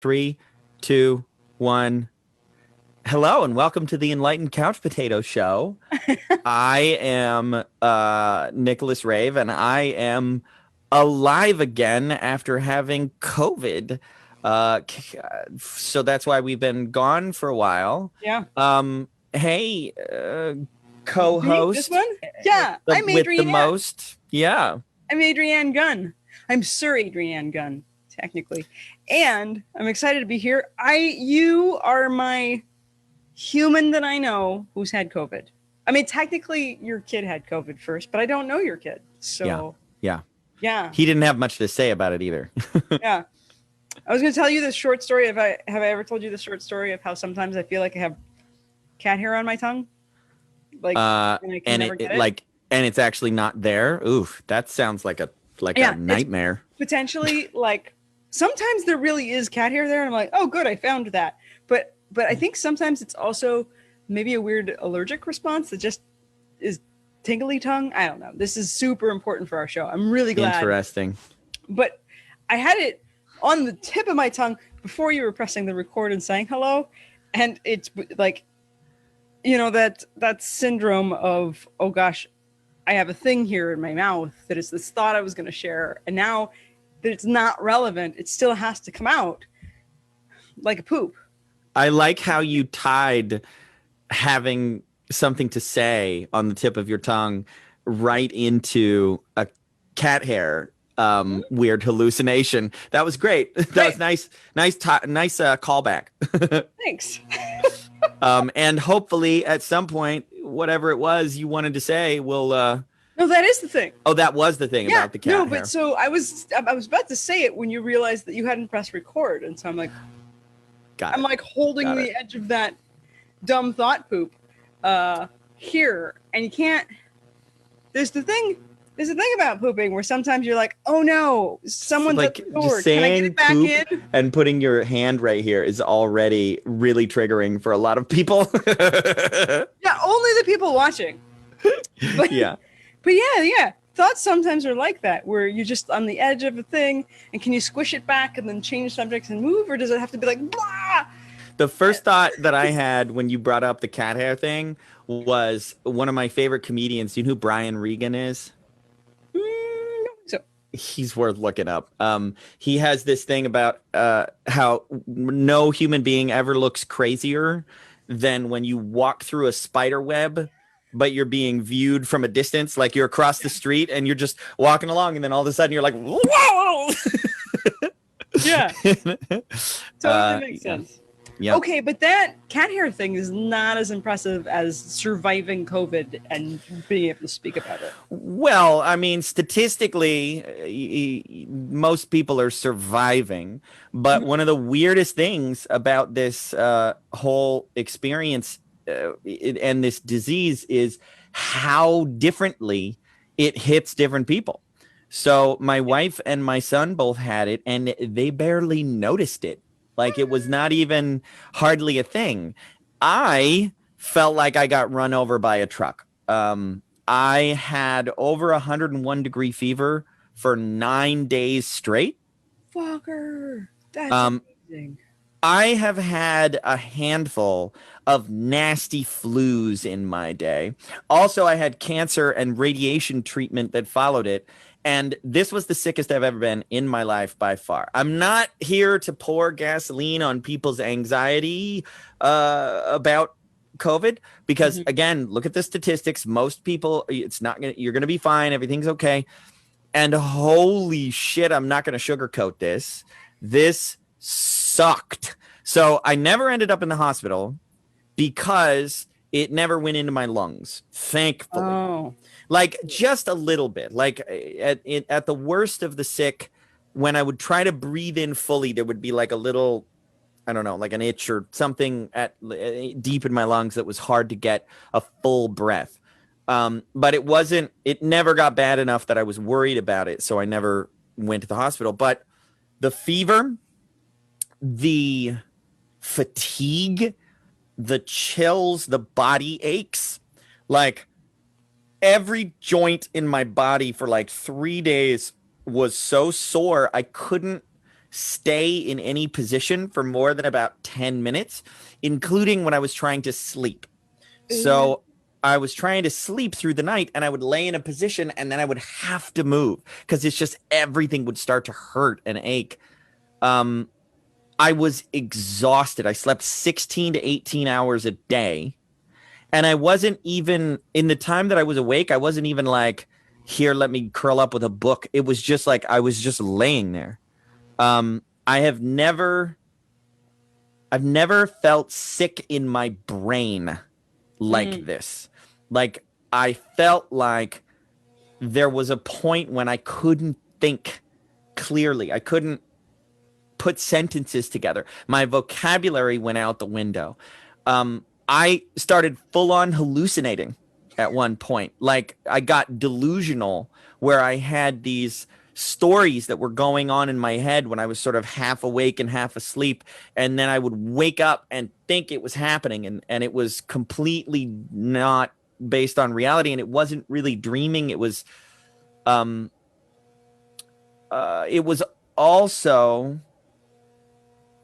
3, 2, 1. Hello and welcome to the Enlightened Couch Potato Show. I am Nicholas Rave, and I am alive again after having COVID. So that's why we've been gone for a while. Yeah. Hey, co-host. This one? Yeah. I'm Adrianne. With the most. Yeah. I'm Adrianne Gunn. I'm Sir Adrianne Gunn, technically. And I'm excited to be here. You are my human that I know who's had COVID. I mean, technically your kid had COVID first, but I don't know your kid. So yeah. He didn't have much to say about it either. Yeah. I was going to tell you this short story. Have I ever told you the short story of how sometimes I feel like I have cat hair on my tongue? Like, and it's actually not there. Oof, that sounds like a nightmare. Potentially, like sometimes there really is cat hair there, and I'm like, oh, good, I found that. But I think sometimes it's also maybe a weird allergic response that just is tingly tongue. I don't know. This is super important for our show. I'm really glad. Interesting. But I had it on the tip of my tongue before you were pressing the record and saying hello, and it's like, you know, that syndrome of, oh gosh, I have a thing here in my mouth that is this thought I was going to share, and now that it's not relevant, it still has to come out like a poop. I like how you tied having something to say on the tip of your tongue right into a cat hair weird hallucination. That was great. That was nice callback. Thanks. And hopefully at some point, whatever it was you wanted to say will No, that is the thing. Oh, that was the thing about the cat hair. No, but so I was about to say it when you realized that you hadn't pressed record, and so I'm like, I'm like holding the edge of that dumb thought poop here, and you can't. There's the thing about pooping where sometimes you're like, oh no, someone's like, at the door. Can I get it back in? And putting your hand right here is already really triggering for a lot of people. Yeah, only the people watching. But, yeah. But yeah. Thoughts sometimes are like that, where you're just on the edge of a thing, and can you squish it back and then change subjects and move, or does it have to be like, blah? The first thought that I had when you brought up the cat hair thing was one of my favorite comedians. You know who Brian Regan is? So he's worth looking up. He has this thing about how no human being ever looks crazier than when you walk through a spider web, but you're being viewed from a distance, like you're across the street and you're just walking along, and then all of a sudden you're like, whoa! Yeah. Totally makes sense. Yeah. Okay, but that cat hair thing is not as impressive as surviving COVID and being able to speak about it. Well, I mean, statistically, most people are surviving. But one of the weirdest things about this whole experience and this disease is how differently it hits different people. So my wife and my son both had it, and they barely noticed it. Like, it was not even hardly a thing. I felt like I got run over by a truck. I had over 101 degree fever for 9 days straight. Fucker. That's amazing. I have had a handful of nasty flus in my day. Also, I had cancer and radiation treatment that followed it. And this was the sickest I've ever been in my life by far. I'm not here to pour gasoline on people's anxiety about COVID, because again, look at the statistics. Most people, you're going to be fine. Everything's okay. And holy shit, I'm not going to sugarcoat this. This sucked. So I never ended up in the hospital because it never went into my lungs, thankfully. Oh. Like just a little bit. Like at the worst of the sick, when I would try to breathe in fully, there would be like a little, I don't know, like an itch or something deep in my lungs that was hard to get a full breath. But it never got bad enough that I was worried about it. So I never went to the hospital. But the fever, the fatigue, the chills, the body aches, like every joint in my body for like 3 days was so sore I couldn't stay in any position for more than about 10 minutes, including when I was trying to sleep. So I was trying to sleep through the night and I would lay in a position and then I would have to move because it's just everything would start to hurt and ache. I was exhausted. I slept 16 to 18 hours a day. And I wasn't even, in the time that I was awake, I wasn't even like, here, let me curl up with a book. It was just like I was just laying there. I have never, I've never felt sick in my brain like this. Like I felt like there was a point when I couldn't think clearly. I couldn't put sentences together. My vocabulary went out the window. I started full on hallucinating at one point. Like I got delusional where I had these stories that were going on in my head when I was sort of half awake and half asleep. And then I would wake up and think it was happening. And it was completely not based on reality. And it wasn't really dreaming. It was also,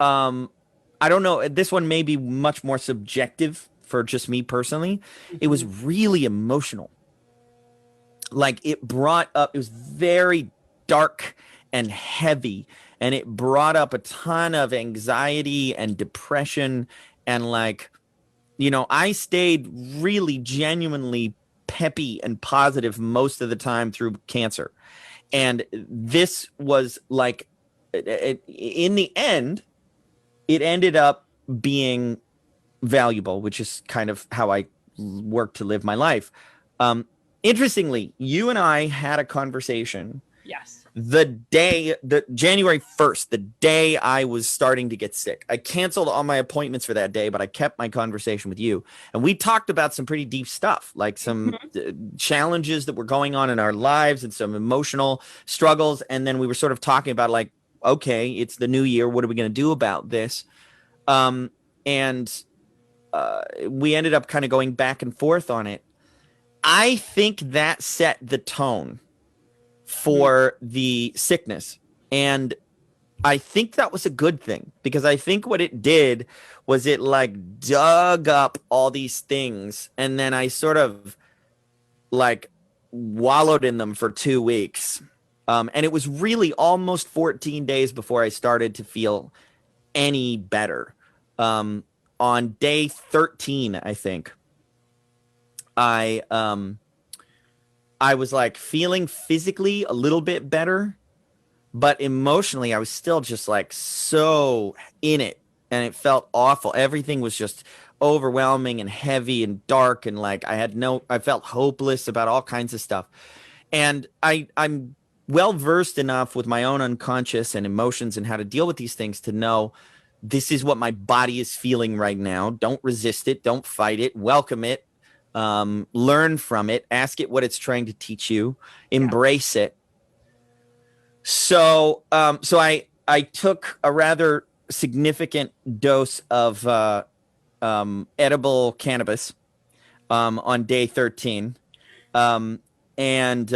I don't know. This one may be much more subjective for just me personally. It was really emotional. Like it was very dark and heavy. And it brought up a ton of anxiety and depression. And like, I stayed really genuinely peppy and positive most of the time through cancer. And this was like, in the end, it ended up being valuable, which is kind of how I work to live my life. Interestingly, you and I had a conversation. Yes. The January 1st, the day I was starting to get sick. I canceled all my appointments for that day, but I kept my conversation with you. And we talked about some pretty deep stuff, like some challenges that were going on in our lives and some emotional struggles. And then we were sort of talking about like, okay, it's the new year. What are we going to do about this? And we ended up kind of going back and forth on it. I think that set the tone for the sickness. And I think that was a good thing because I think what it did was it like dug up all these things. And then I sort of like wallowed in them for 2 weeks. And it was really almost 14 days before I started to feel any better. On day 13, I think, I was like feeling physically a little bit better, but emotionally I was still just like so in it and it felt awful. Everything was just overwhelming and heavy and dark. And like I felt hopeless about all kinds of stuff. And I'm well versed enough with my own unconscious and emotions and how to deal with these things to know this is what my body is feeling right now. Don't resist it. Don't fight it. Welcome it. Learn from it. Ask it what it's trying to teach you. Embrace it. So I took a rather significant dose of edible cannabis on day 13. And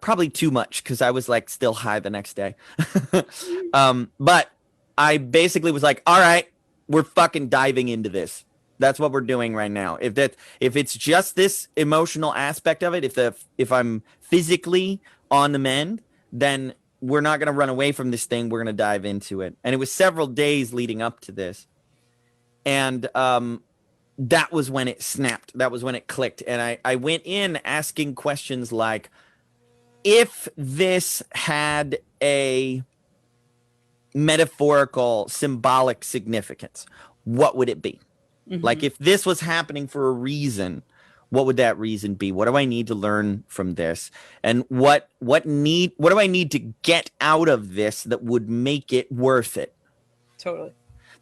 probably too much because I was like still high the next day. But I basically was like, all right, we're fucking diving into this. That's what we're doing right now. If it's just this emotional aspect of it, if I'm physically on the mend, then we're not going to run away from this thing. We're going to dive into it. And it was several days leading up to this. And that was when it snapped. That was when it clicked. And I went in asking questions like, if this had a metaphorical, symbolic significance, what would it be? Like if this was happening for a reason, what would that reason be? What do I need to learn from this? And what do I need to get out of this that would make it worth it? Totally.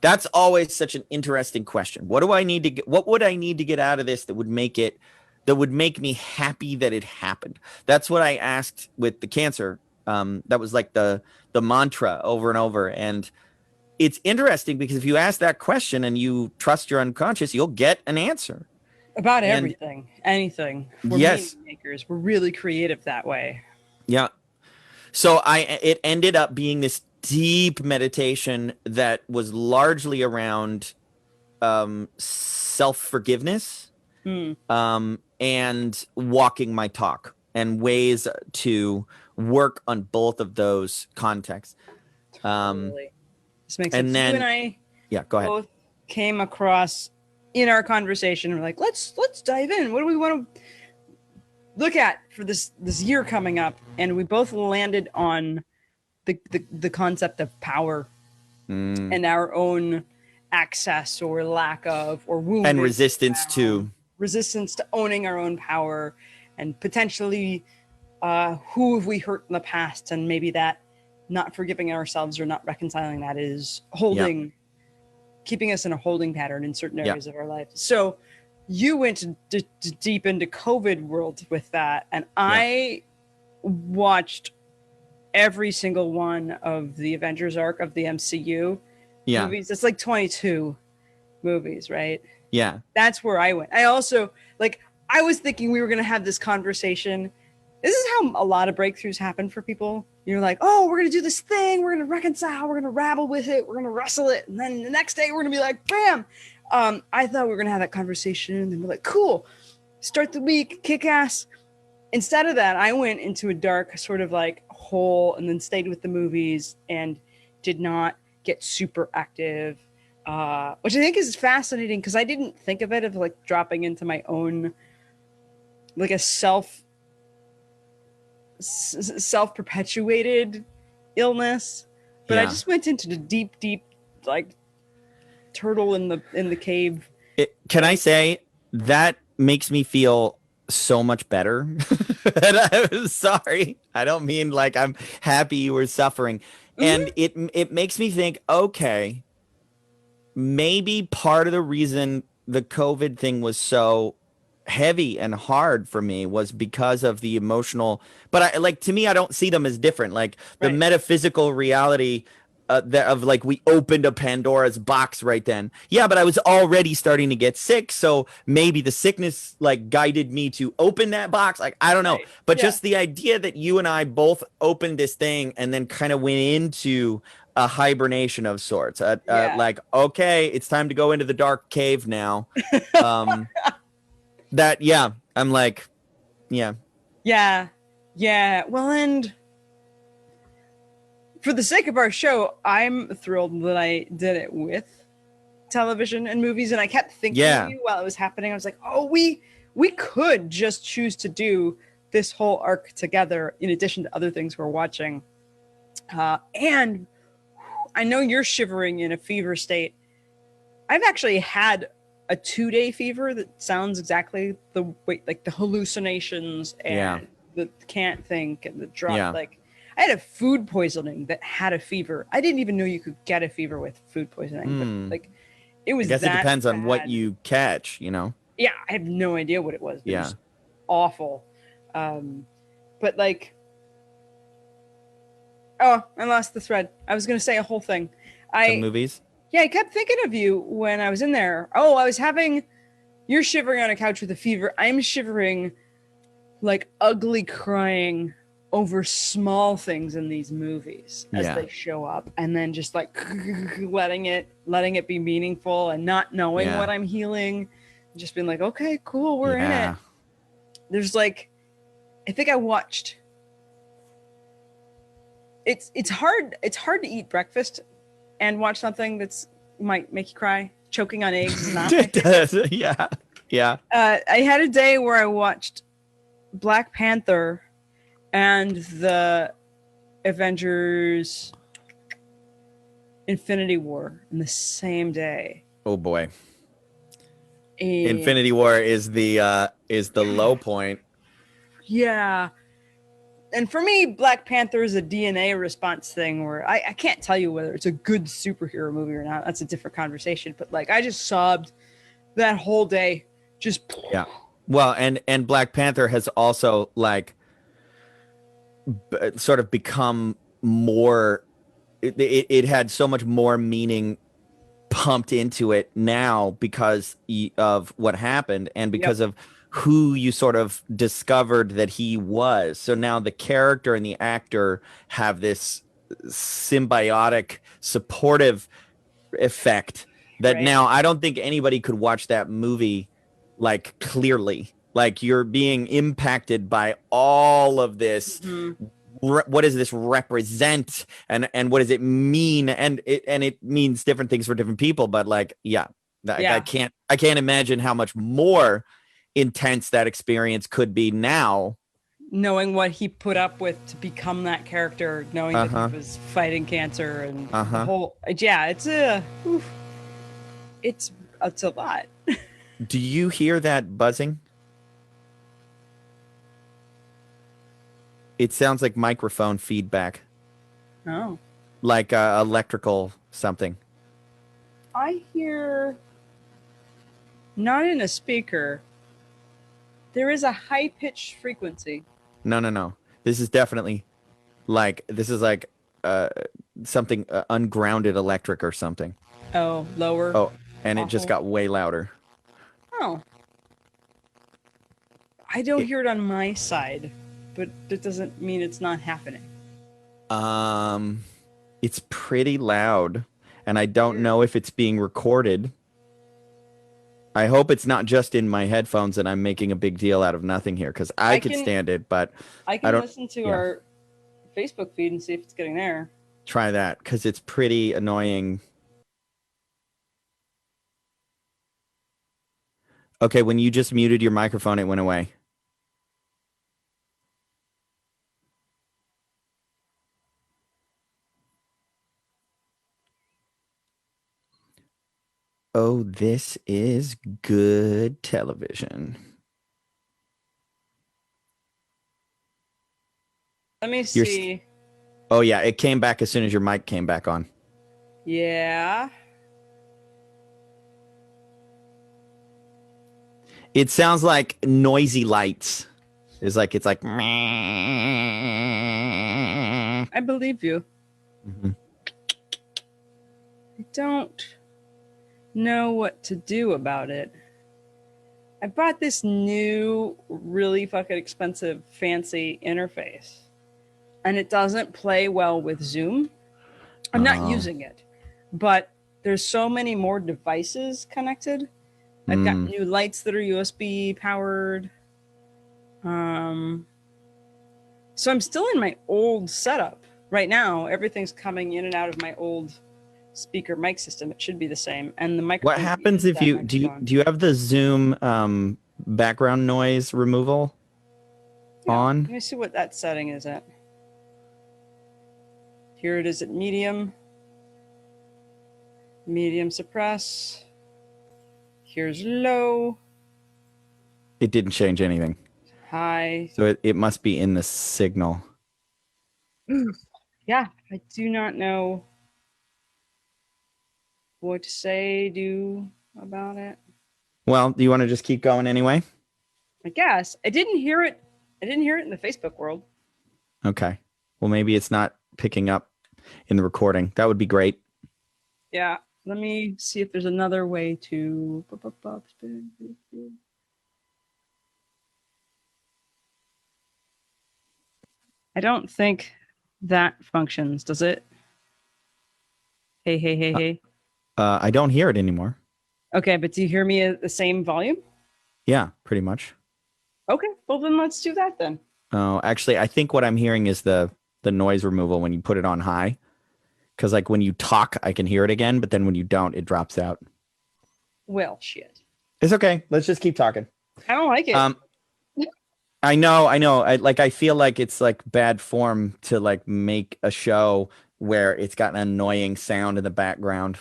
That's always such an interesting question. What would I need to get out of this that would make me happy that it happened? That's what I asked with the cancer. That was like the mantra over and over. And it's interesting because if you ask that question and you trust your unconscious, you'll get an answer. About everything, anything. We're yes. meaning makers. We're really creative that way. Yeah. So it ended up being this deep meditation that was largely around self-forgiveness, Mm, and walking my talk and ways to work on both of those contexts. totally. This makes And sense. You and then, I yeah, go ahead. both came across in our conversation. We're like, let's dive in. What do we want to look at for this year coming up? And we both landed on the concept of power Mm. and our own access or lack of, or wounded And resistance to, resistance to owning our own power, and potentially who have we hurt in the past, and maybe that not forgiving ourselves or not reconciling that is holding, keeping us in a holding pattern in certain areas of our life. So you went deep into COVID world with that, and I watched every single one of the Avengers arc of the MCU movies. It's like 22 movies, right? Yeah. That's where I went. I also, like, I was thinking we were going to have this conversation. This is how a lot of breakthroughs happen for people. You're like, oh, we're going to do this thing. We're going to reconcile. We're going to rabble with it. We're going to wrestle it. And then the next day we're going to be like, bam. I thought we were going to have that conversation. And then we're like, cool. Start the week, kick ass. Instead of that, I went into a dark sort of like hole and then stayed with the movies and did not get super active, which I think is fascinating because I didn't think of it as like dropping into my own, like a self-perpetuated illness, but I just went into the deep like turtle in the cave. Can I say that makes me feel so much better? And I'm sorry, I don't mean like I'm happy you were suffering. And it makes me think, okay, maybe part of the reason the COVID thing was so heavy and hard for me was because of the emotional, but I like, to me, I don't see them as different. Like the metaphysical reality that of like, we opened a Pandora's box right then. Yeah, but I was already starting to get sick. So maybe the sickness like guided me to open that box. Like, I don't know. But just the idea that you and I both opened this thing and then kind of went into a hibernation of sorts. Like, okay, it's time to go into the dark cave now. That, I'm like, yeah. Well, and for the sake of our show, I'm thrilled that I did it with television and movies, and I kept thinking of you while it was happening. I was like, oh, we could just choose to do this whole arc together in addition to other things we're watching. And I know you're shivering in a fever state. I've actually had a 2-day fever that sounds exactly the way, like the hallucinations and the can't think and the drop. Like I had a food poisoning that had a fever. I didn't even know you could get a fever with food poisoning. But like it was. I guess it depends on what you catch, you know? Yeah, I have no idea what it was. It was awful. But like, oh, I lost the thread. I was going to say a whole thing. The movies? Yeah, I kept thinking of you when I was in there. Oh, I was you're shivering on a couch with a fever. I'm shivering, like ugly crying over small things in these movies as they show up. And then just like letting it be meaningful and not knowing what I'm healing. Just being like, okay, cool, we're in it. There's like, I think I watched. It's hard to eat breakfast and watch something that's might make you cry. Choking on eggs is not. It does. Yeah. I had a day where I watched Black Panther and the Avengers Infinity War in the same day. Oh boy. Infinity War is the low point. Yeah. And for me, Black Panther is a DNA response thing where I can't tell you whether it's a good superhero movie or not. That's a different conversation. But like, I just sobbed that whole day. Just Well, and Black Panther has also like sort of become more. It had so much more meaning pumped into it now because of what happened and because of who you sort of discovered that he was. So now the character and the actor have this symbiotic, supportive effect that Right. now I don't think anybody could watch that movie like clearly. Like you're being impacted by all of this. Hmm. What does this represent, and what does it mean? And it means different things for different people. But like, yeah, like Yeah. I can't imagine how much more intense that experience could be now. Knowing what he put up with to become that character, knowing Uh that he huh. was fighting cancer and Uh the huh. whole, yeah, it's a, oof, it's a lot. Do you hear that buzzing? It sounds like microphone feedback, Oh, like electrical something. I hear not in a speaker. There is a high pitched frequency. No, no, no. This is definitely this is like uh something ungrounded electric or something. Oh, lower. Oh, and it just Awful. got way louder. Oh, I don't It, hear it on my side, but that doesn't mean it's not happening. um, it's pretty loud, and I don't Weird. know if it's being recorded. I hope it's not just in my headphones and I'm making a big deal out of nothing here because I I could can stand it, but I I can don't. listen to Yeah, our Facebook feed and see if it's getting there. try that because it's pretty annoying. Okay, when you just muted your microphone, it went away. Oh, this is good television. Let me You're. see. Oh yeah, it came back as soon as your mic came back on. Yeah. It sounds like noisy lights. It's like. I believe you. Mhm. I don't know what to do about it. I bought this new, really fucking expensive, fancy interface, and it doesn't play well with Zoom. I'm not Oh. using it, but there's so many more devices connected. I've got Mm. new lights that are USB powered. Um, so I'm still in my old setup right now. Everything's coming in and out of my old speaker mic system. It should be the same, and the What microphone happens is if that you microphone. do you have the Zoom background noise removal Yeah, let on? me see what that setting is at. Here it is at medium. Medium suppress. Here's low. It didn't change anything. High. So it must be in the signal. Yeah, I do not know what to say, do about it. Well, do you want to just keep going anyway? I guess I didn't hear it. I didn't hear it in the Facebook world. Okay. Well, maybe it's not picking up in the recording. That would be great. Yeah, let me see if there's another way to. I don't think that functions, does it? Hey, hey, hey, Uh, hey. I don't hear it anymore. Okay, but do you hear me at the same volume? Yeah, pretty much. Okay, well then let's do that then. Oh, actually, I think what I'm hearing is the noise removal when you put it on high. Because like when you talk, I can hear it again, but then when you don't, it drops out. Well, shit. It's okay. Let's just keep talking. I don't like it. Um, I know, I know. I feel like it's like bad form to like make a show where it's got an annoying sound in the background.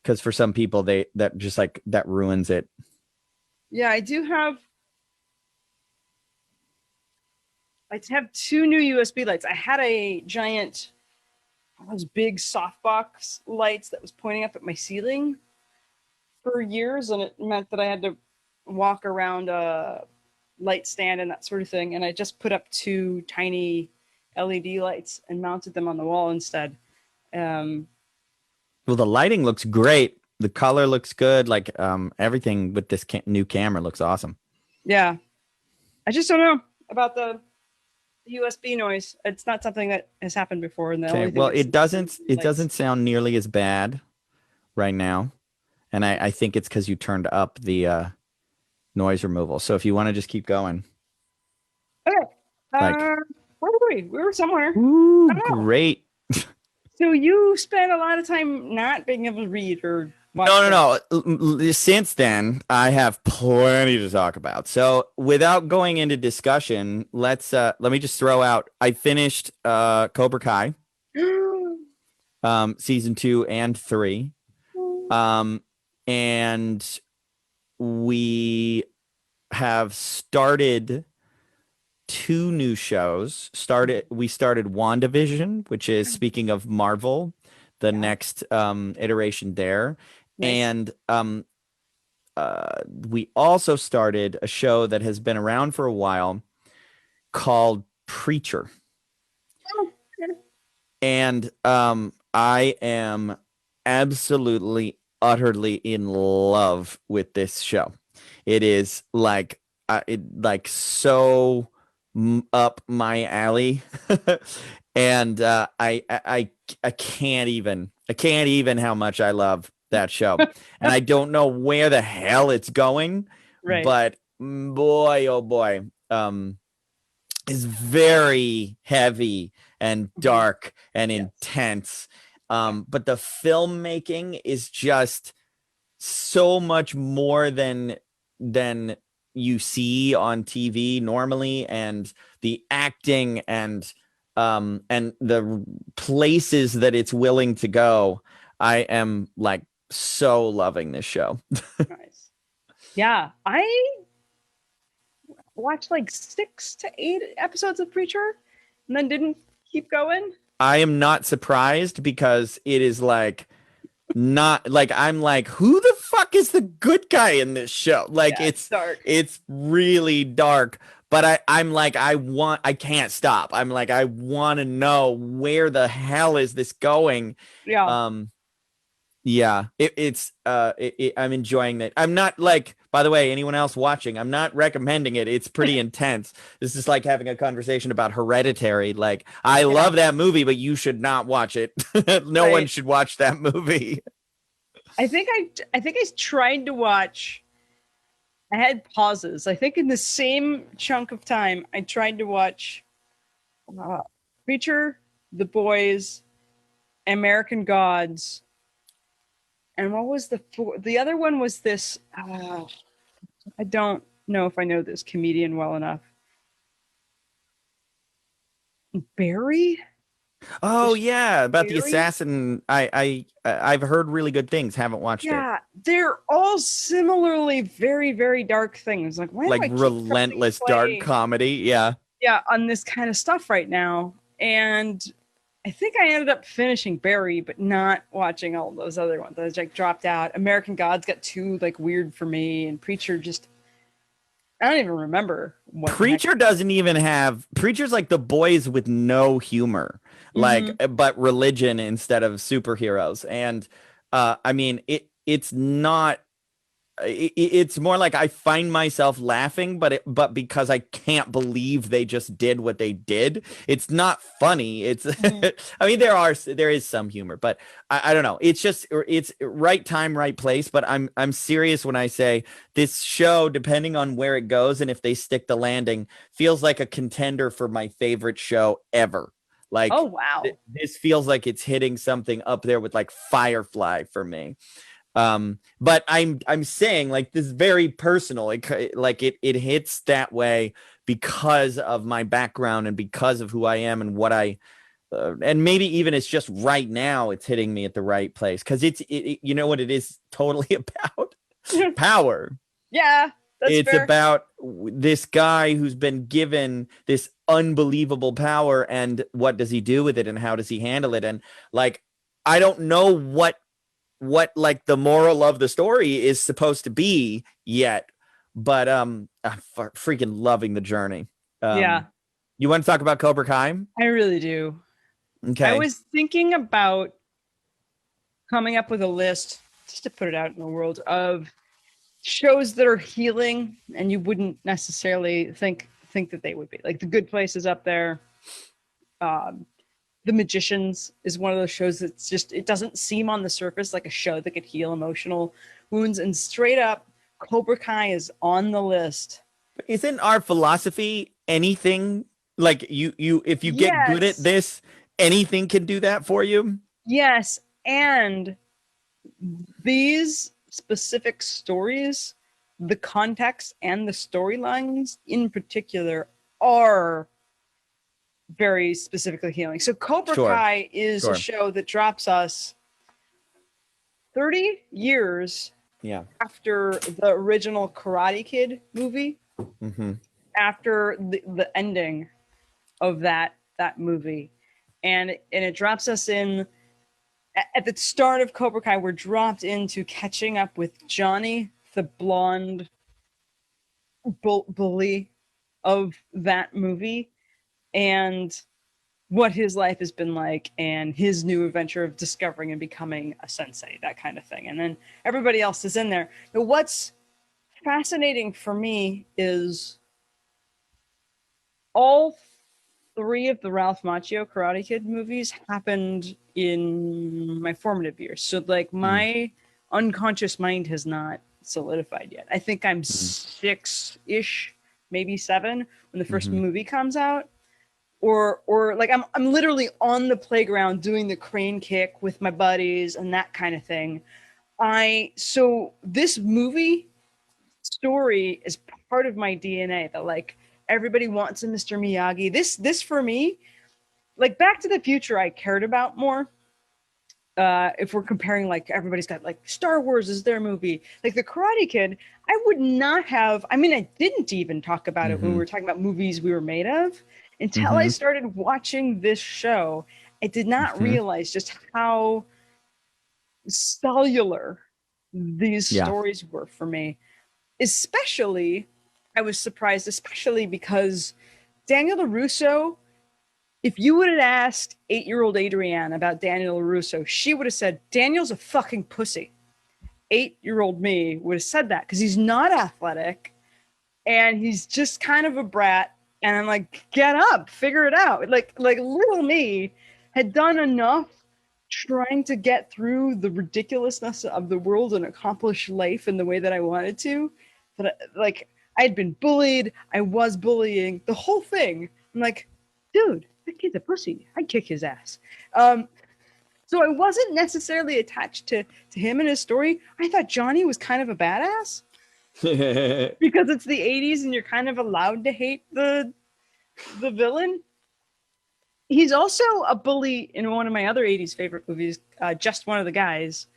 Because for some people, that just like that ruins it. Yeah, I have two new USB lights. I had a giant, those big softbox lights that was pointing up at my ceiling for years, and it meant that I had to walk around a light stand and that sort of thing. And I just put up two tiny LED lights and mounted them on the wall instead. Um, Well, the lighting looks great. The color looks good. Like everything with this new camera looks awesome. yeah, I just don't know about the the USB noise. It's not something that has happened before, and the Okay. only thing Well, it's it lights. doesn't sound nearly as bad right now, and I think it's because you turned up the noise removal. So if you want to just keep going, Okay. like, Where were we? We were somewhere. ooh, I don't know. great. So you spent a lot of time not being able to read or watch No, things. no, no. Since then, I have plenty to talk about. So, without going into discussion, let me just throw out. I finished Cobra Kai, season 2 and 3, um, and we have started 2 new shows. We started WandaVision, which is, speaking of Marvel, the Yeah, next iteration there, nice. and we also started a show that has been around for a while called Preacher. Oh, yeah. And I am absolutely, utterly in love with this show. It is like, so up my alley. And I can't even how much I love that show. And I don't know where the hell it's going, Right. but boy, oh boy, is very heavy and Mhm. dark and Yes. intense. Yeah. But the filmmaking is just so much more than you see on TV normally, and the acting and the places that it's willing to go. I am like so loving this show. Nice. Yeah. I watched like 6 to 8 episodes of Preacher and then didn't keep going. I am not surprised because it is like not like I'm like, who the fuck is the good guy in this show? Like Yeah, it's dark. it's really dark, but I'm like, I can't stop. I'm like, I want to know where the hell is this going. Yeah. Um yeah, I'm enjoying it. I'm not like, by the way, anyone else watching, I'm not recommending it. It's pretty intense. This is like having a conversation about Hereditary. Like, I Yeah. love that movie, but you should not watch it. No one Right. should watch that movie. I think I tried to watch. I had pauses. I think in the same chunk of time, I tried to watch uh, Preacher, The Boys, American Gods, and what was the other one was this. I don't know if I know this comedian well enough. Barry. Oh yeah, about the Barry. assassin. I've heard really good things. Haven't watched it. Yeah, they're all similarly very, very dark things. Like, why do Like I keep pressing relentless dark play? comedy. Yeah. Yeah, on this kind of stuff right now. And I think I ended up finishing Barry, but not watching all those other ones. I was like dropped out. American Gods got too like weird for me, and Preacher just I don't even remember what the heck. Preacher's like The Boys with no humor, like, Mm-hmm. but religion instead of superheroes. And I mean, it's not, it's more like I find myself laughing, but because I can't believe they just did what they did. It's not funny. It's Mm-hmm. I mean, there is some humor, but I don't know. It's right time, right place. But I'm serious when I say this show, depending on where it goes and if they stick the landing, feels like a contender for my favorite show ever. Oh Like, wow. this feels like it's hitting something up there with like Firefly for me. But I'm saying, like, this is very personal. It hits that way because of my background and because of who I am and what I and maybe even it's just right now it's hitting me at the right place because you know what it is totally about. Power. Yeah, that's It's fair. about this guy who's been given this unbelievable power, and what does he do with it and how does he handle it? And like, I don't know what like the moral of the story is supposed to be yet, but I'm freaking loving the journey. Yeah, You want to talk about Cobra Kai? I really do. I Okay. was thinking about coming up with a list just to put it out in the world of shows that are healing and you wouldn't necessarily think think that they would be. Like The Good Place is up there. The Magicians is one of those shows that's just, it doesn't seem on the surface like a show that could heal emotional wounds. And straight up, Cobra Kai is on the list. Isn't our philosophy anything like if you get good at Yes. this, anything can do that for you? Yes. And these specific stories, the context and the storylines in particular, are very specifically healing. So Cobra Sure. Kai is Sure. a show that drops us 30 years Yeah. after the original Karate Kid movie, Mm-hmm. after the ending of that movie. And it drops us in at the start of Cobra Kai. We're dropped into catching up with Johnny, the blonde bully of that movie, and what his life has been like, and his new adventure of discovering and becoming a sensei, that kind of thing. And then everybody else is in there. But what's fascinating for me is all three of the Ralph Macchio Karate Kid movies happened in my formative years. So like my unconscious mind has not solidified yet. I think I'm 6-ish, maybe 7 when the first movie comes out. Or like I'm literally on the playground doing the crane kick with my buddies and that kind of thing. So this movie story is part of my DNA, that like everybody wants a Mr. Miyagi. This for me, like Back to the Future, I cared about more. If we're comparing, like everybody's got like Star Wars is their movie, like the Karate Kid, I would not have. I mean, I didn't even talk about it when we were talking about movies we were made of until I started watching this show. I did not realize just how cellular these stories were for me. Especially, I was surprised, especially because Daniel LaRusso, if you would have asked 8-year-old Adrianne about Daniel LaRusso, she would have said, Daniel's a fucking pussy. 8-year-old me would have said that because he's not athletic and he's just kind of a brat. And I'm like, get up, figure it out. Like little me had done enough trying to get through the ridiculousness of the world and accomplish life in the way that I wanted to. But like, I had been bullied. I was bullying the whole thing. I'm like, dude, that kid's a pussy. I'd kick his ass. So I wasn't necessarily attached to him and his story. I thought Johnny was kind of a badass because it's the 80s and you're kind of allowed to hate the villain. He's also a bully in one of my other 80s favorite movies, Just One of the Guys.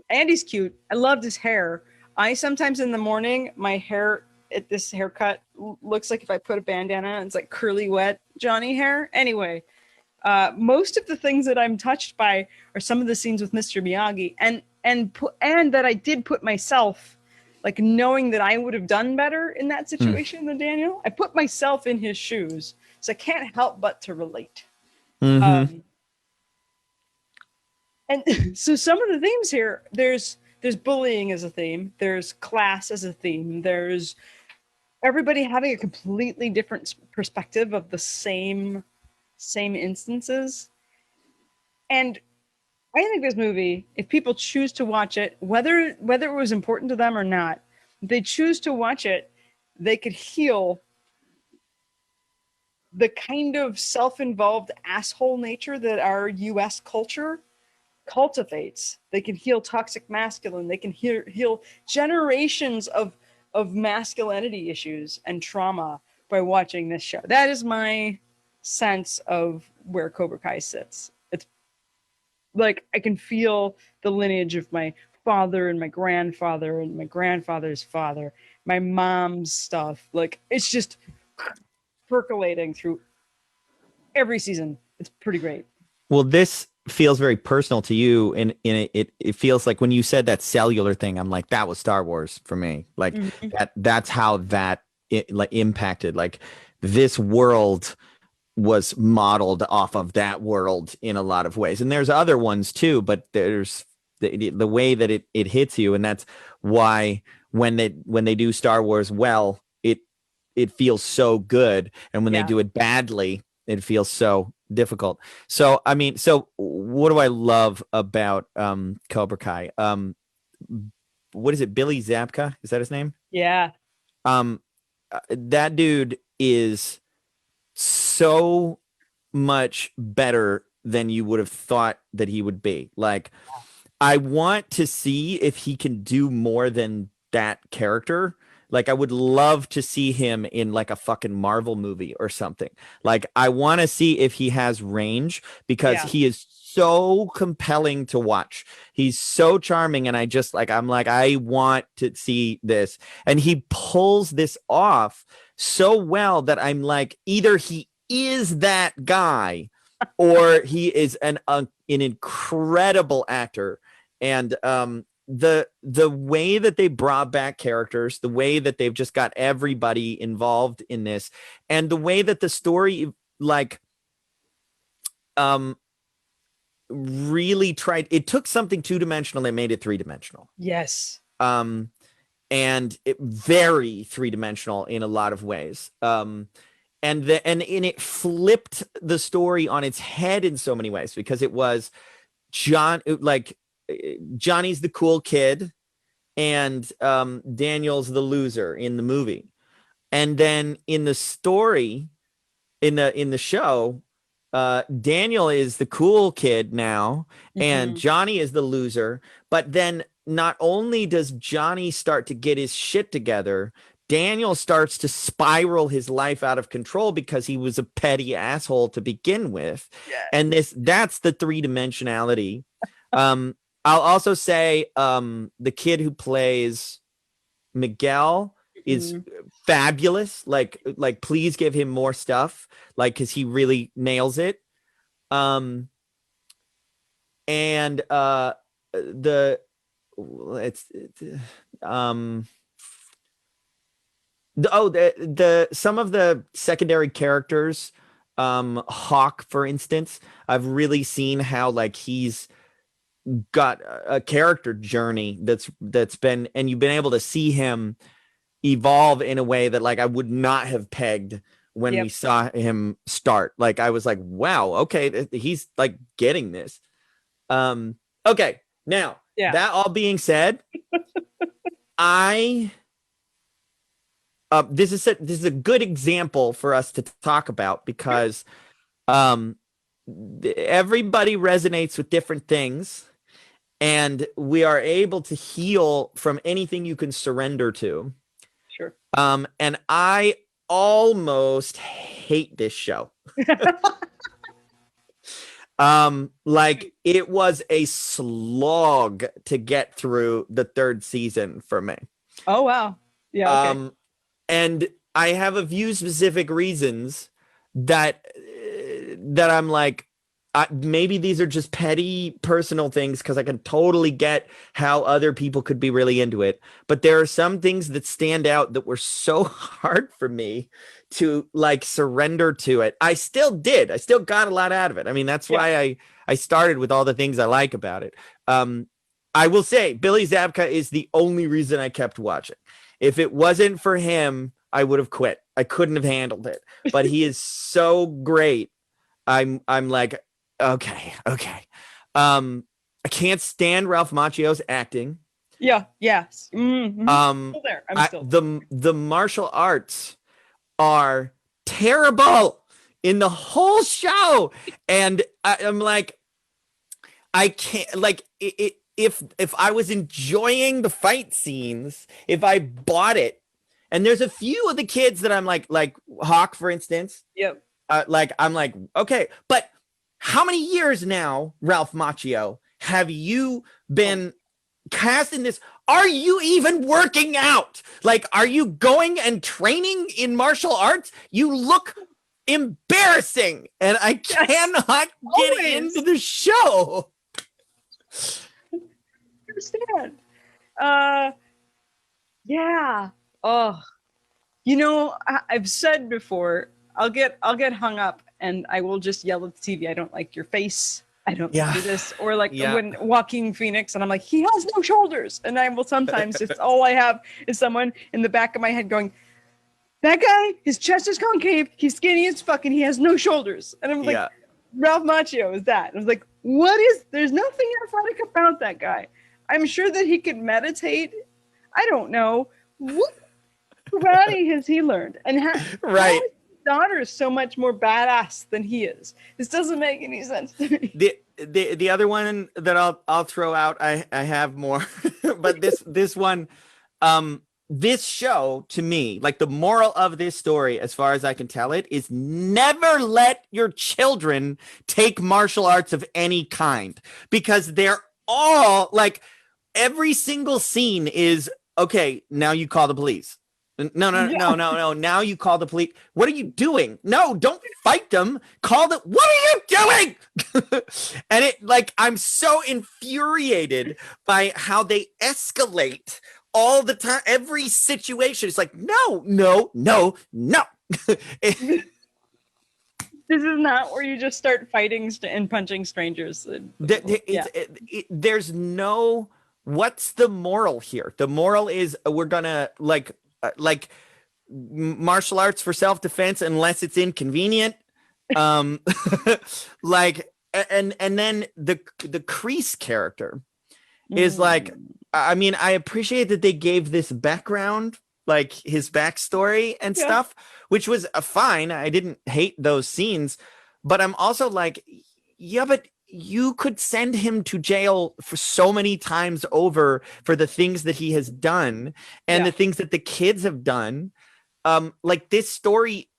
Andy's cute. I loved his hair. I sometimes in the morning, my hair at this haircut looks like if I put a bandana on, it's like curly, wet Johnny hair. Anyway, most of the things that I'm touched by are some of the scenes with Mr. Miyagi, and that I did put myself, like knowing that I would have done better in that situation than Daniel. I put myself in his shoes, so I can't help but to relate. And so some of the themes here, there's bullying as a theme, there's class as a theme, there's everybody having a completely different perspective of the same instances. And I think this movie, if people choose to watch it, whether it was important to them or not, if they choose to watch it, they could heal the kind of self-involved asshole nature that our US culture cultivates. They can heal toxic masculine. They can heal generations of masculinity issues and trauma by watching this show. That is my sense of where Cobra Kai sits. It's like I can feel the lineage of my father and my grandfather's father, my mom's stuff. Like it's just percolating through every season. It's pretty great. Well, this feels very personal to you, and it feels like when you said that cellular thing, I'm like, that was Star Wars for me. Like that's how that like impacted. Like this world was modeled off of that world in a lot of ways, and there's other ones too, but there's the way that it hits you, and that's why when they do Star Wars well, it it feels so good, and when they Yeah. do it badly, it feels so difficult. So I mean, so what do I love about Cobra Kai? What is it? Billy Zabka? Is that his name? Yeah. Um, that dude is so much better than you would have thought that he would be. Like, I want to see if he can do more than that character. Like, I would love to see him in like a fucking Marvel movie or something. Like, I want to see if he has range because Yeah. he is so compelling to watch. He's so charming. And I just like, I'm like, I want to see this. And he pulls this off so well that I'm like, either he is that guy or he is an incredible actor. And the way that they brought back characters, the way that they've just got everybody involved in this, and the way that the story like really tried, it took something two-dimensional and made it three-dimensional. Yes. And it very three-dimensional in a lot of ways. And it flipped the story on its head in so many ways, because it was Johnny's the cool kid and Daniel's the loser in the movie. And then in the story, in the show, Daniel is the cool kid now and Johnny is the loser. But then not only does Johnny start to get his shit together, Daniel starts to spiral his life out of control because he was a petty asshole to begin with. Yeah. And that's the three-dimensionality. I'll also say the kid who plays Miguel is fabulous. Like please give him more stuff, like, because he really nails it. And the some of the secondary characters, Hawk, for instance, I've really seen how like he's got a character journey that's been, and you've been able to see him evolve in a way that like I would not have pegged when we saw him start. Like I was like, wow, okay, he's like getting this. Okay, now that all being said, this is a good example for us to talk about because everybody resonates with different things, and we are able to heal from anything you can surrender to. Sure. And I almost hate this show. Like it was a slog to get through the third season for me. Oh wow. Yeah. Okay. And I have a few specific reasons that I'm like, maybe these are just petty personal things, because I can totally get how other people could be really into it. But there are some things that stand out that were so hard for me to like surrender to it. I still did. I still got a lot out of it. I mean, that's why I started with all the things I like about it. I will say Billy Zabka is the only reason I kept watching. If it wasn't for him, I would have quit. I couldn't have handled it. But he is so great. I'm like, okay. I can't stand Ralph Macchio's acting. Yeah. Yes. Mm-hmm. Still there. I'm still. The martial arts are terrible in the whole show, and I'm like, I can't like it. If I was enjoying the fight scenes, if I bought it, and there's a few of the kids that I'm like Hawk, for instance. Yep. Like I'm like, okay, but how many years now, Ralph Macchio, have you been cast in this? Are you even working out? Like, are you going and training in martial arts? You look embarrassing, and I cannot get into the show. Understand. Yeah. Oh, you know, I've said before, I'll get hung up and I will just yell at the TV, I don't like your face, I don't do this. Or like when Joaquin Phoenix, and I'm like, he has no shoulders, and I will sometimes, it's all I have is someone in the back of my head going, that guy, his chest is concave, he's skinny as fuck, and he has no shoulders. And I'm like, Yeah. Ralph Macchio is that. And I was like, there's nothing athletic about that guy. I'm sure that he could meditate. I don't know. What karate has he learned? And how Right. his daughter is so much more badass than he is. This doesn't make any sense to me. The other one that I'll throw out, I have more, but this one, this show to me, like the moral of this story, as far as I can tell it, is never let your children take martial arts of any kind, because they're all like, every single scene is, okay, now you call the police. No. Now you call the police. What are you doing? No, don't fight them. What are you doing? And it, like, I'm so infuriated by how they escalate all the time. Every situation. It's like, no. This is not where you just start fighting and punching strangers. There's no, what's the moral here? The moral is we're gonna like martial arts for self-defense unless it's inconvenient. Like, and then the Kreese character is like, I mean, I appreciate that they gave this background, like his backstory and stuff, which was fine. I didn't hate those scenes, but I'm also like, yeah, but you could send him to jail for so many times over for the things that he has done and the things that the kids have done. Like this story,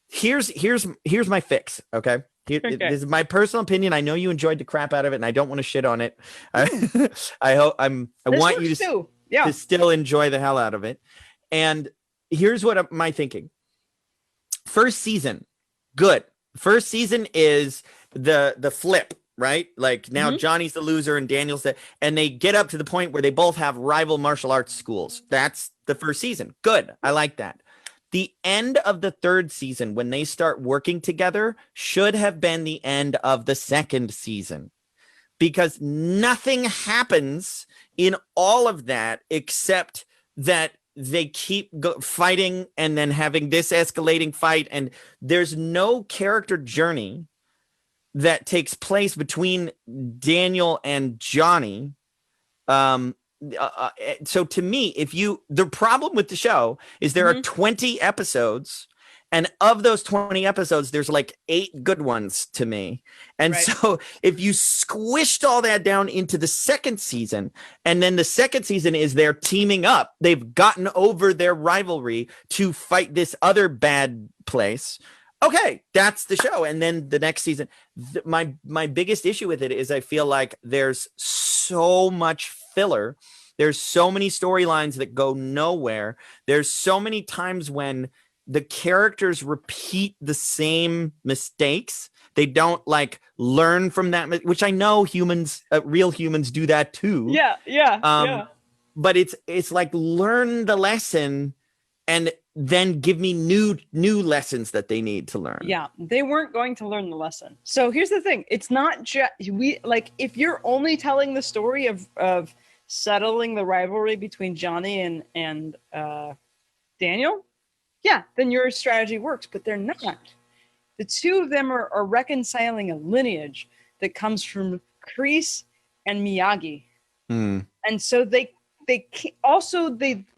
here's my fix. Okay. This is my personal opinion. I know you enjoyed the crap out of it and I don't want to shit on it. I want you to still enjoy the hell out of it. And here's what my thinking. First season, good. First season is the flip, right? Like now Johnny's the loser and Daniel's and they get up to the point where they both have rival martial arts schools. That's the first season. Good. I like that. The end of the third season, when they start working together, should have been the end of the second season, because nothing happens in all of that except that they keep fighting and then having this escalating fight. And there's no character journey that takes place between Daniel and Johnny. So to me, the problem with the show is there are 20 episodes, and of those 20 episodes, there's like 8 good ones to me. And so if you squished all that down into the second season, and then the second season is they're teaming up, they've gotten over their rivalry to fight this other bad place. Okay, that's the show. And then the next season, my biggest issue with it is I feel like there's so much filler. There's so many storylines that go nowhere. There's so many times when the characters repeat the same mistakes. They don't like learn from that, which I know humans, real humans do that too. Yeah. But it's like, learn the lesson and then give me new lessons that they need to learn. Yeah, they weren't going to learn the lesson. So here's the thing. It's not just, if you're only telling the story of settling the rivalry between Johnny and Daniel, then your strategy works, but they're not. The two of them are reconciling a lineage that comes from Kreese and Miyagi. And so they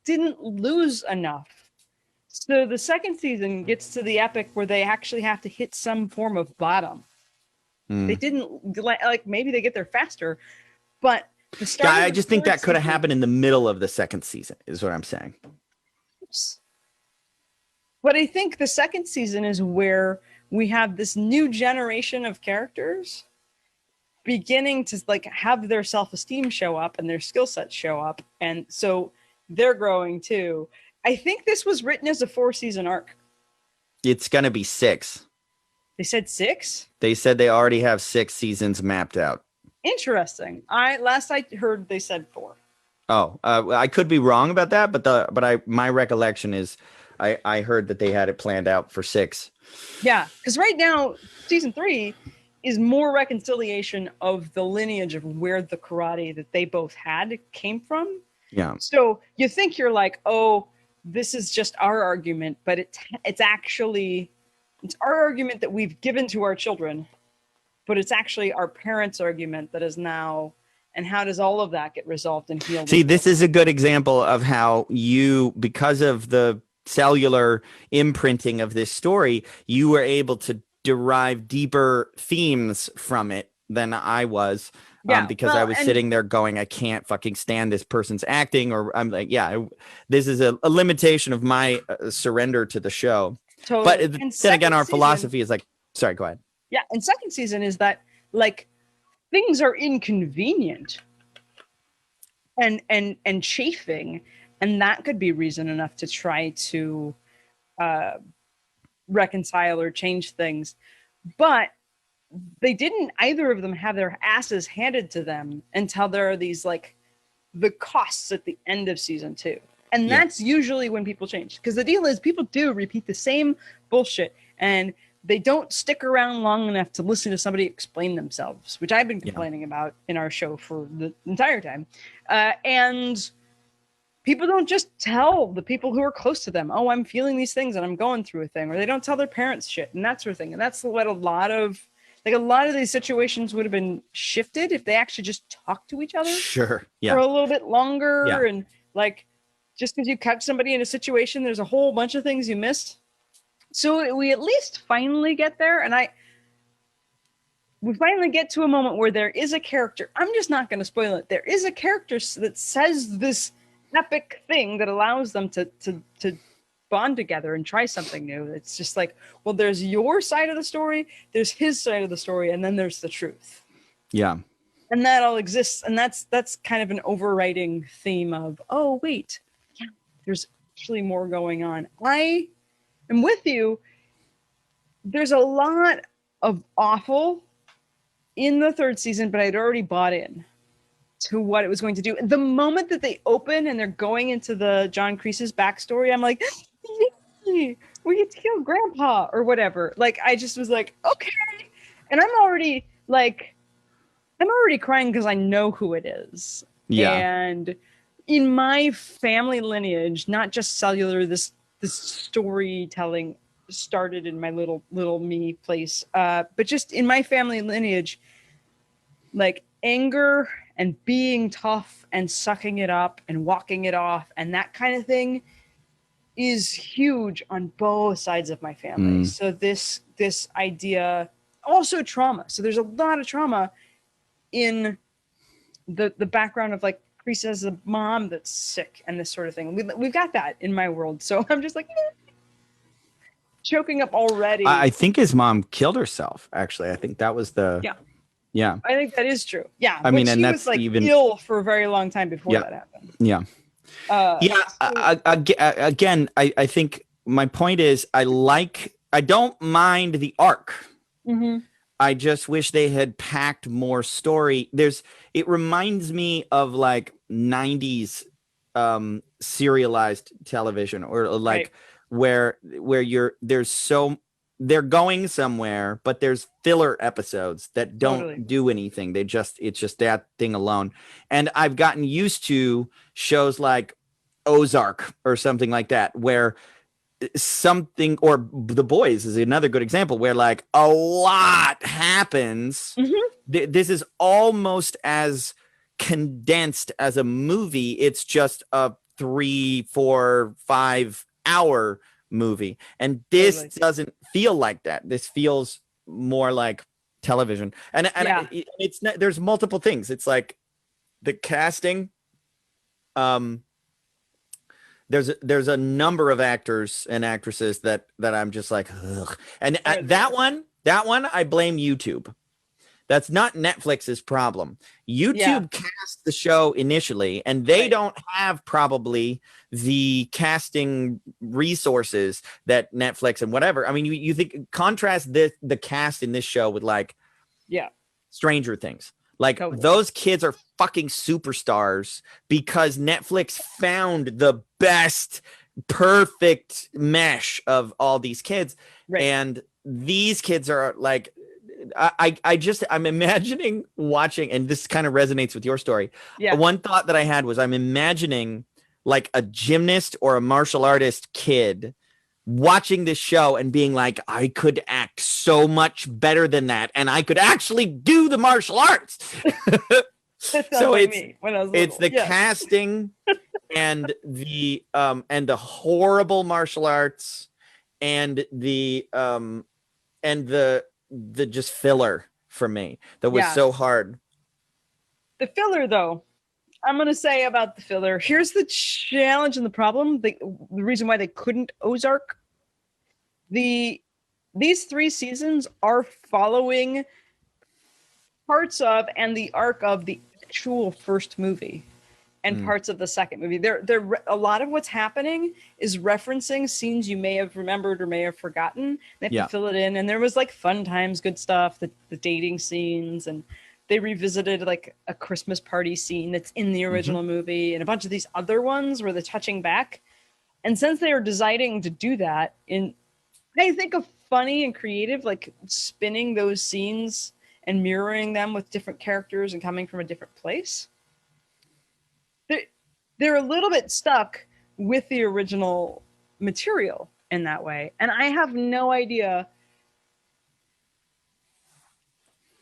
didn't lose enough. So the second season gets to the epic where they actually have to hit some form of bottom. They didn't, like, maybe they get there faster, but the start. I just think that could have happened in the middle of the second season, is what I'm saying. But I think the second season is where we have this new generation of characters beginning to like have their self-esteem show up and their skill sets show up, and so they're growing too. I think this was written as a 4-season arc. It's going to be 6. They said 6? They said they already have 6 seasons mapped out. Interesting. Last I heard they said 4. Oh, I could be wrong about that, but my recollection is I heard that they had it planned out for 6. Yeah, because right now season 3 is more reconciliation of the lineage of where the karate that they both had came from. Yeah. So you think you're like, oh, this is just our argument, but it's actually it's our argument that we've given to our children, but it's actually our parents' argument that is now. And how does all of that get resolved and healed? See, this is a good example of how you, because of the cellular imprinting of this story, you were able to derive deeper themes from it than I was. Because I was sitting there going, I can't fucking stand this person's acting, or I'm like, this is a limitation of my surrender to the show. Totally. But then again, our philosophy is like, sorry, go ahead. Yeah. And second season is that like things are inconvenient and chafing, and that could be reason enough to try to reconcile or change things. But they didn't either of them have their asses handed to them until there are these like the costs at the end of season 2. And that's usually when people change, because the deal is people do repeat the same bullshit and they don't stick around long enough to listen to somebody explain themselves, which I've been complaining about in our show for the entire time. And people don't just tell the people who are close to them, oh, I'm feeling these things and I'm going through a thing, or they don't tell their parents shit and that sort of thing. And that's what a lot of these situations would have been shifted if they actually just talked to each other for a little bit longer. And like, just because you catch somebody in a situation, there's a whole bunch of things you missed. So we at least finally get there. And we finally get to a moment where there is a character. I'm just not going to spoil it. There is a character that says this epic thing that allows them to bond together and try something new. It's just like, well, there's your side of the story, there's his side of the story, and then there's the truth. Yeah. And that all exists. And that's kind of an overriding theme of, oh, wait, there's actually more going on. I am with you. There's a lot of awful in the third season, but I'd already bought in to what it was going to do. The moment that they open and they're going into the John Kreese's backstory, I'm like, yay, we get to kill Grandpa or whatever. Like, I just was like, okay. And I'm already crying because I know who it is. Yeah. And in my family lineage, not just cellular, this storytelling started in my little me place, but just in my family lineage, like anger and being tough and sucking it up and walking it off and that kind of thing is huge on both sides of my family. So this idea, also trauma. So there's a lot of trauma in the background of like Kreese has a mom that's sick and this sort of thing. We've got that in my world. So I'm just like choking up already. I think his mom killed herself. Actually, I think that was the yeah. I think that is true. Yeah, I mean, and he that's was like even ill for a very long time before that happened. Yeah. Again, I think my point is I don't mind the arc. Mm-hmm. I just wish they had packed more story. It reminds me of like 90s serialized television, or like where they're going somewhere, but there's filler episodes that don't do anything. It's just that thing alone. And I've gotten used to shows like Ozark or something like that, where something, or The Boys is another good example, where like a lot happens. Mm-hmm. This is almost as condensed as a movie. It's just a 3, 4, 5 hour movie, and this doesn't feel like that. This feels more like television, and it's not, there's multiple things. It's like the casting. There's a number of actors and actresses that I'm just like, ugh. And that one I blame YouTube. That's not Netflix's problem. YouTube cast the show initially, and they don't have probably the casting resources that Netflix and whatever. I mean, you think, contrast the cast in this show with like Stranger Things. Like those kids are fucking superstars because Netflix found the best perfect mesh of all these kids. Right. And these kids are like, I'm imagining watching, and this kind of resonates with your story. Yeah. One thought that I had was I'm imagining like a gymnast or a martial artist kid watching this show and being like, I could act so much better than that, and I could actually do the martial arts. So like me when I was it's little. the casting and the horrible martial arts and the just filler for me that was so hard. The filler, though, I'm going to say about the filler, here's the challenge and the problem. The reason why they couldn't Ozark. These 3 seasons are following parts of and the arc of the actual first movie and parts of the second movie. They're a lot of what's happening is referencing scenes you may have remembered or may have forgotten. They have to fill it in. And there was like fun times, good stuff, the dating scenes, and they revisited like a Christmas party scene that's in the original movie and a bunch of these other ones where they're touching back. And since they are deciding to do that I think of funny and creative, like spinning those scenes and mirroring them with different characters and coming from a different place. They're a little bit stuck with the original material in that way. And I have no idea.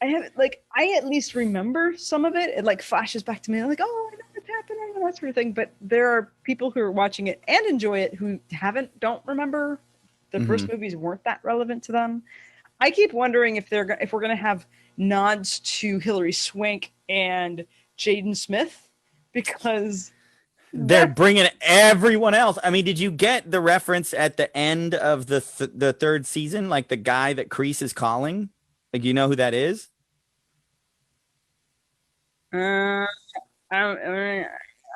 I at least remember some of it. It like flashes back to me. I'm like, oh, I know what's happening and that sort of thing. But there are people who are watching it and enjoy it who don't remember. The first movies weren't that relevant to them. I keep wondering if we're going to have nods to Hilary Swank and Jaden Smith, because they're bringing everyone else. I mean, did you get the reference at the end of the third season? Like the guy that Kreese is calling? Like, you know who that is?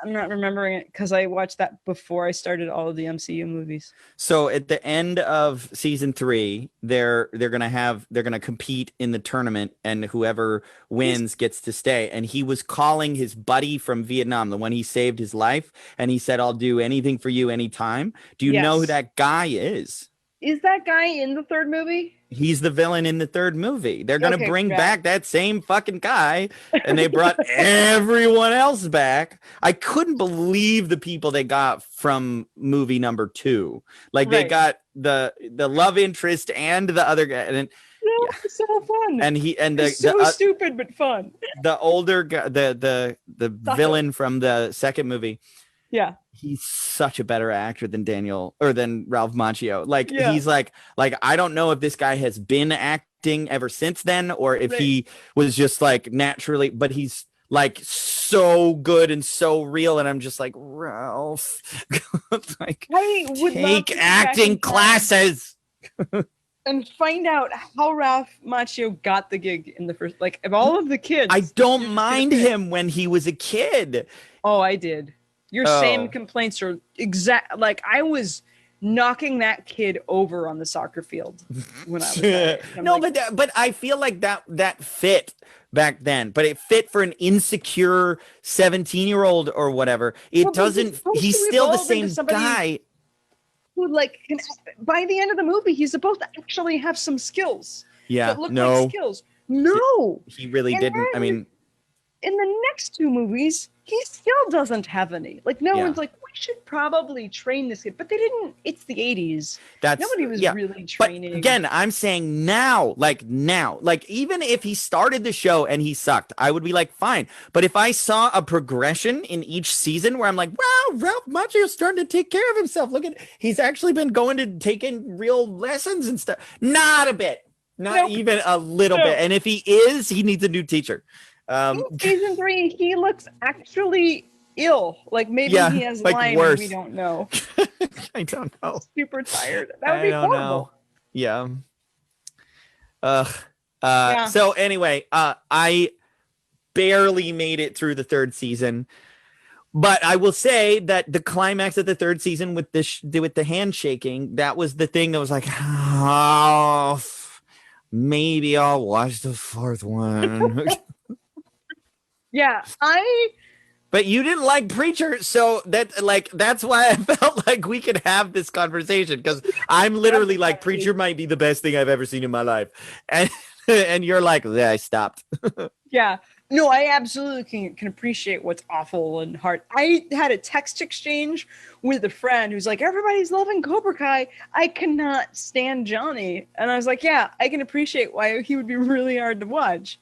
I'm not remembering it because I watched that before I started all of the MCU movies. So at the end of season 3, they're gonna compete in the tournament, and whoever wins gets to stay. And he was calling his buddy from Vietnam, the one he saved his life, and he said, "I'll do anything for you anytime." Do you know who that guy is? Is that guy in the third movie? He's the villain in the third movie. They're going to bring back that same fucking guy, and they brought everyone else back. I couldn't believe the people they got from movie number 2. Like they got the love interest and the other guy. And it's so fun. And stupid but fun. The older guy, the villain from the second movie. Yeah. He's such a better actor than Ralph Macchio. Like he's like I don't know if this guy has been acting ever since then, or if he was just like naturally, but he's like so good and so real, and I'm just like, Ralph, like I would take acting classes and find out how Ralph Macchio got the gig in the first. Like of all of the kids, I don't mind him when he was a kid. Oh, I did. Your same complaints are exact. Like I was knocking that kid over on the soccer field when I was there. No, like, but I feel like that fit back then, but it fit for an insecure 17-year-old or whatever. It doesn't. He's still the same guy. Who by the end of the movie, he's supposed to actually have some skills. Yeah. That look like skills. No, he really didn't. I mean, in the next 2 movies, he still doesn't have any. Like no one's like, we should probably train this kid, but they didn't. It's the 80s. Nobody was really training. But again, I'm saying now, even if he started the show and he sucked, I would be like, fine. But if I saw a progression in each season where I'm like, wow, Ralph Macchio's starting to take care of himself. Look he's actually been going to taking real lessons and stuff. Not a bit. Not even a little bit. And if he is, he needs a new teacher. In season 3, he looks actually ill. Like maybe he has Lyme and we don't know. I don't know. Super tired. That would be horrible. Yeah. So anyway, I barely made it through the third season, but I will say that the climax of the third season with the handshaking, that was the thing that was like, oh, maybe I'll watch the fourth one. Yeah, But you didn't like Preacher, so that's why I felt like we could have this conversation, because I'm literally like, Preacher might be the best thing I've ever seen in my life, and you're like, yeah, I stopped. Yeah, No, I absolutely can appreciate what's awful and hard. I had a text exchange with a friend who's like, everybody's loving Cobra Kai. I cannot stand Johnny. And I was like, yeah, I can appreciate why he would be really hard to watch.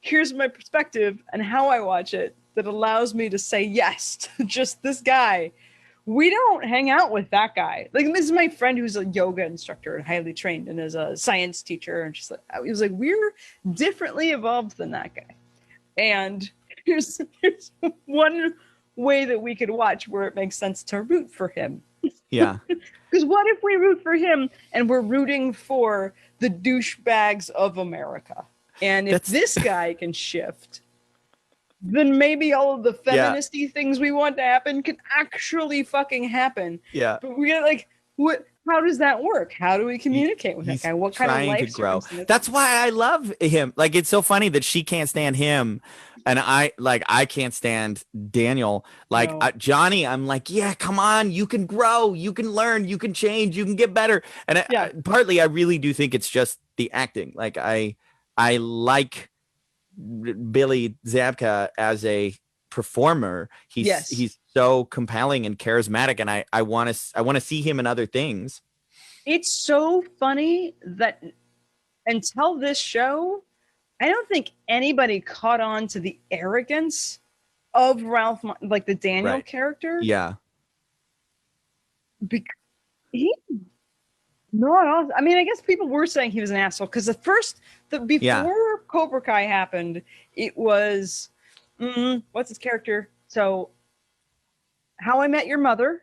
Here's my perspective and how I watch it that allows me to say yes to just this guy. We don't hang out with that guy. Like, this is my friend who's a yoga instructor and highly trained and is a science teacher. And she's like, he was like, we're differently evolved than that guy. And here's one way that we could watch where it makes sense to root for him. Yeah. Because what if we root for him and we're rooting for the douchebags of America? And if this guy can shift, then maybe all of the feministy things we want to happen can actually fucking happen. Yeah. But we get like, what? How does that work? How do we communicate with that guy? What kind of life circumstances? That's why I love him. Like, it's so funny that she can't stand him, and I can't stand Daniel. Like, No. Johnny, I'm like, yeah, come on, you can grow, you can learn, you can change, you can get better. And partly, I really do think it's just the acting. Like, I like Billy Zabka as a performer. He's so compelling and charismatic, and I want to see him in other things. It's so funny that until this show, I don't think anybody caught on to the arrogance of Ralph, like the Daniel character. Yeah. No, I mean, I guess people were saying he was an asshole because before Cobra Kai happened, it was what's his character? So, How I Met Your Mother,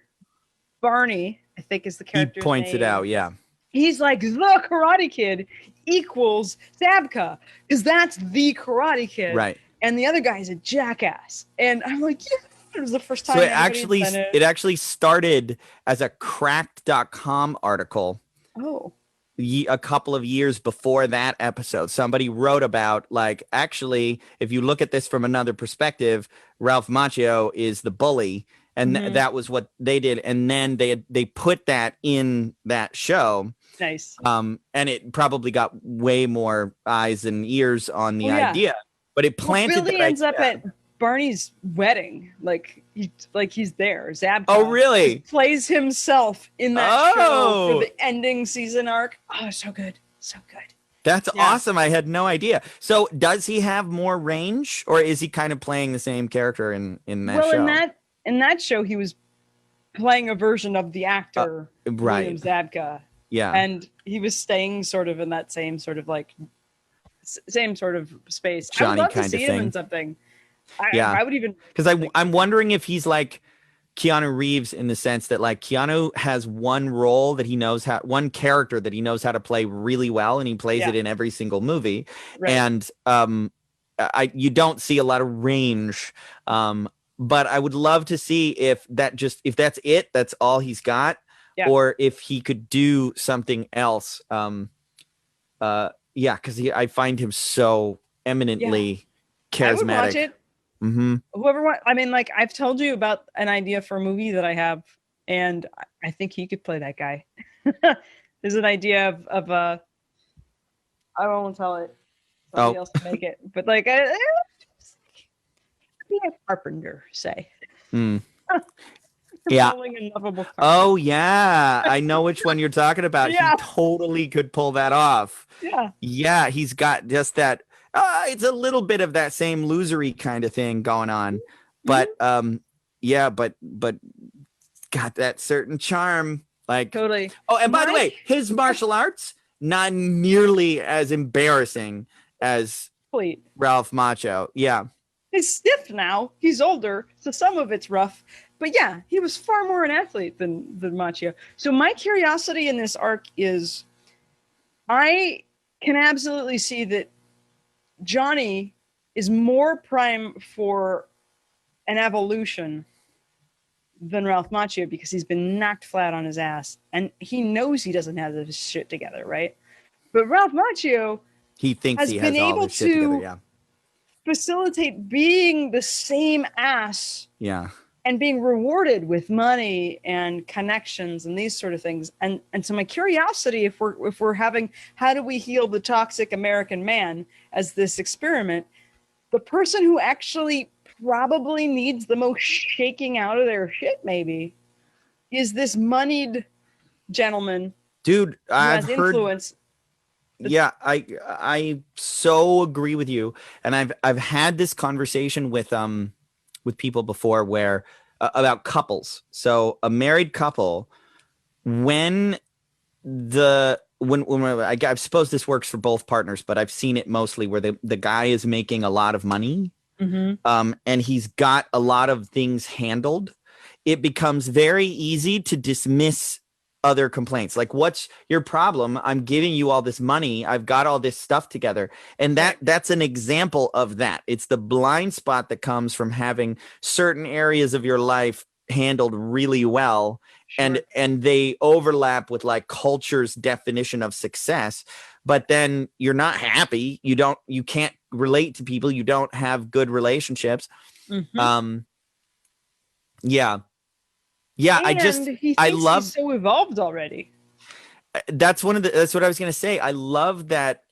Barney, I think is the character. He points it out, yeah. He's like, the Karate Kid equals Zabka because that's the Karate Kid, right? And the other guy is a jackass, and I'm like, yeah. It was the first time. So it actually started as a cracked.com article. Oh. A couple of years before that episode, somebody wrote about, like, actually, if you look at this from another perspective, Ralph Macchio is the bully, and that was what they did, and then they put that in that show. Nice. And it probably got way more eyes and ears on the idea, but it planted. Billy ends up at Barney's wedding, like he's there. Zabka. Oh, really? Plays himself in that show for the ending season arc. Oh, so good, so good. That's awesome. I had no idea. So, does he have more range, or is he kind of playing the same character in that show? Well, in that show, he was playing a version of the actor William Zabka. Yeah, and he was staying sort of in that same sort of same sort of space. Johnny I would love kind to see of him thing. in something. I would even, because I'm wondering if he's like Keanu Reeves in the sense that, like, Keanu has one role that he knows one character that he knows how to play really well, and he plays it in every single movie. Right. And you don't see a lot of range. But I would love to see if that's it, that's all he's got, or if he could do something else. Because I find him so eminently charismatic. I would watch it. Mm-hmm. Whoever I mean, like, I've told you about an idea for a movie that I have, and I think he could play that guy. There's an idea of I don't want to tell it. Somebody else can make it, but like, be a carpenter, say. Yeah. Oh yeah, I know which one you're talking about. He totally could pull that off. Yeah, he's got just that. It's a little bit of that same losery kind of thing going on, but but got that certain charm, like, totally. Oh, and by the way, his martial arts not nearly as embarrassing as Ralph Macchio. Yeah, he's stiff now. He's older, so some of it's rough. But yeah, he was far more an athlete than Macchio. So my curiosity in this arc is, I can absolutely see that Johnny is more prime for an evolution than Ralph Macchio because he's been knocked flat on his ass and he knows he doesn't have his shit together, right? But Ralph Macchio, he thinks he has all his shit together, facilitate being the same ass, and being rewarded with money and connections and these sort of things. And so my curiosity, if we're having, how do we heal the toxic American man as this experiment? the person who actually probably needs the most shaking out of their shit maybe is this moneyed gentleman Dude, who I've has heard. influence. Yeah, I so agree with you, and I've had this conversation with people before where about couples. So a married couple, when I suppose this works for both partners, but I've seen it mostly where the guy is making a lot of money, Mm-hmm. and he's got a lot of things handled. It becomes very easy to dismiss other complaints. Like, what's your problem? I'm giving you all this money. I've got all this stuff together. And that's an example of that. It's the blind spot that comes from having certain areas of your life handled really well. Sure. And they overlap with like culture's definition of success, but then you're not happy. You can't relate to people. You don't have good relationships. Mm-hmm. Yeah. And he I thinks love he's so evolved already. that's what I was gonna say. I love that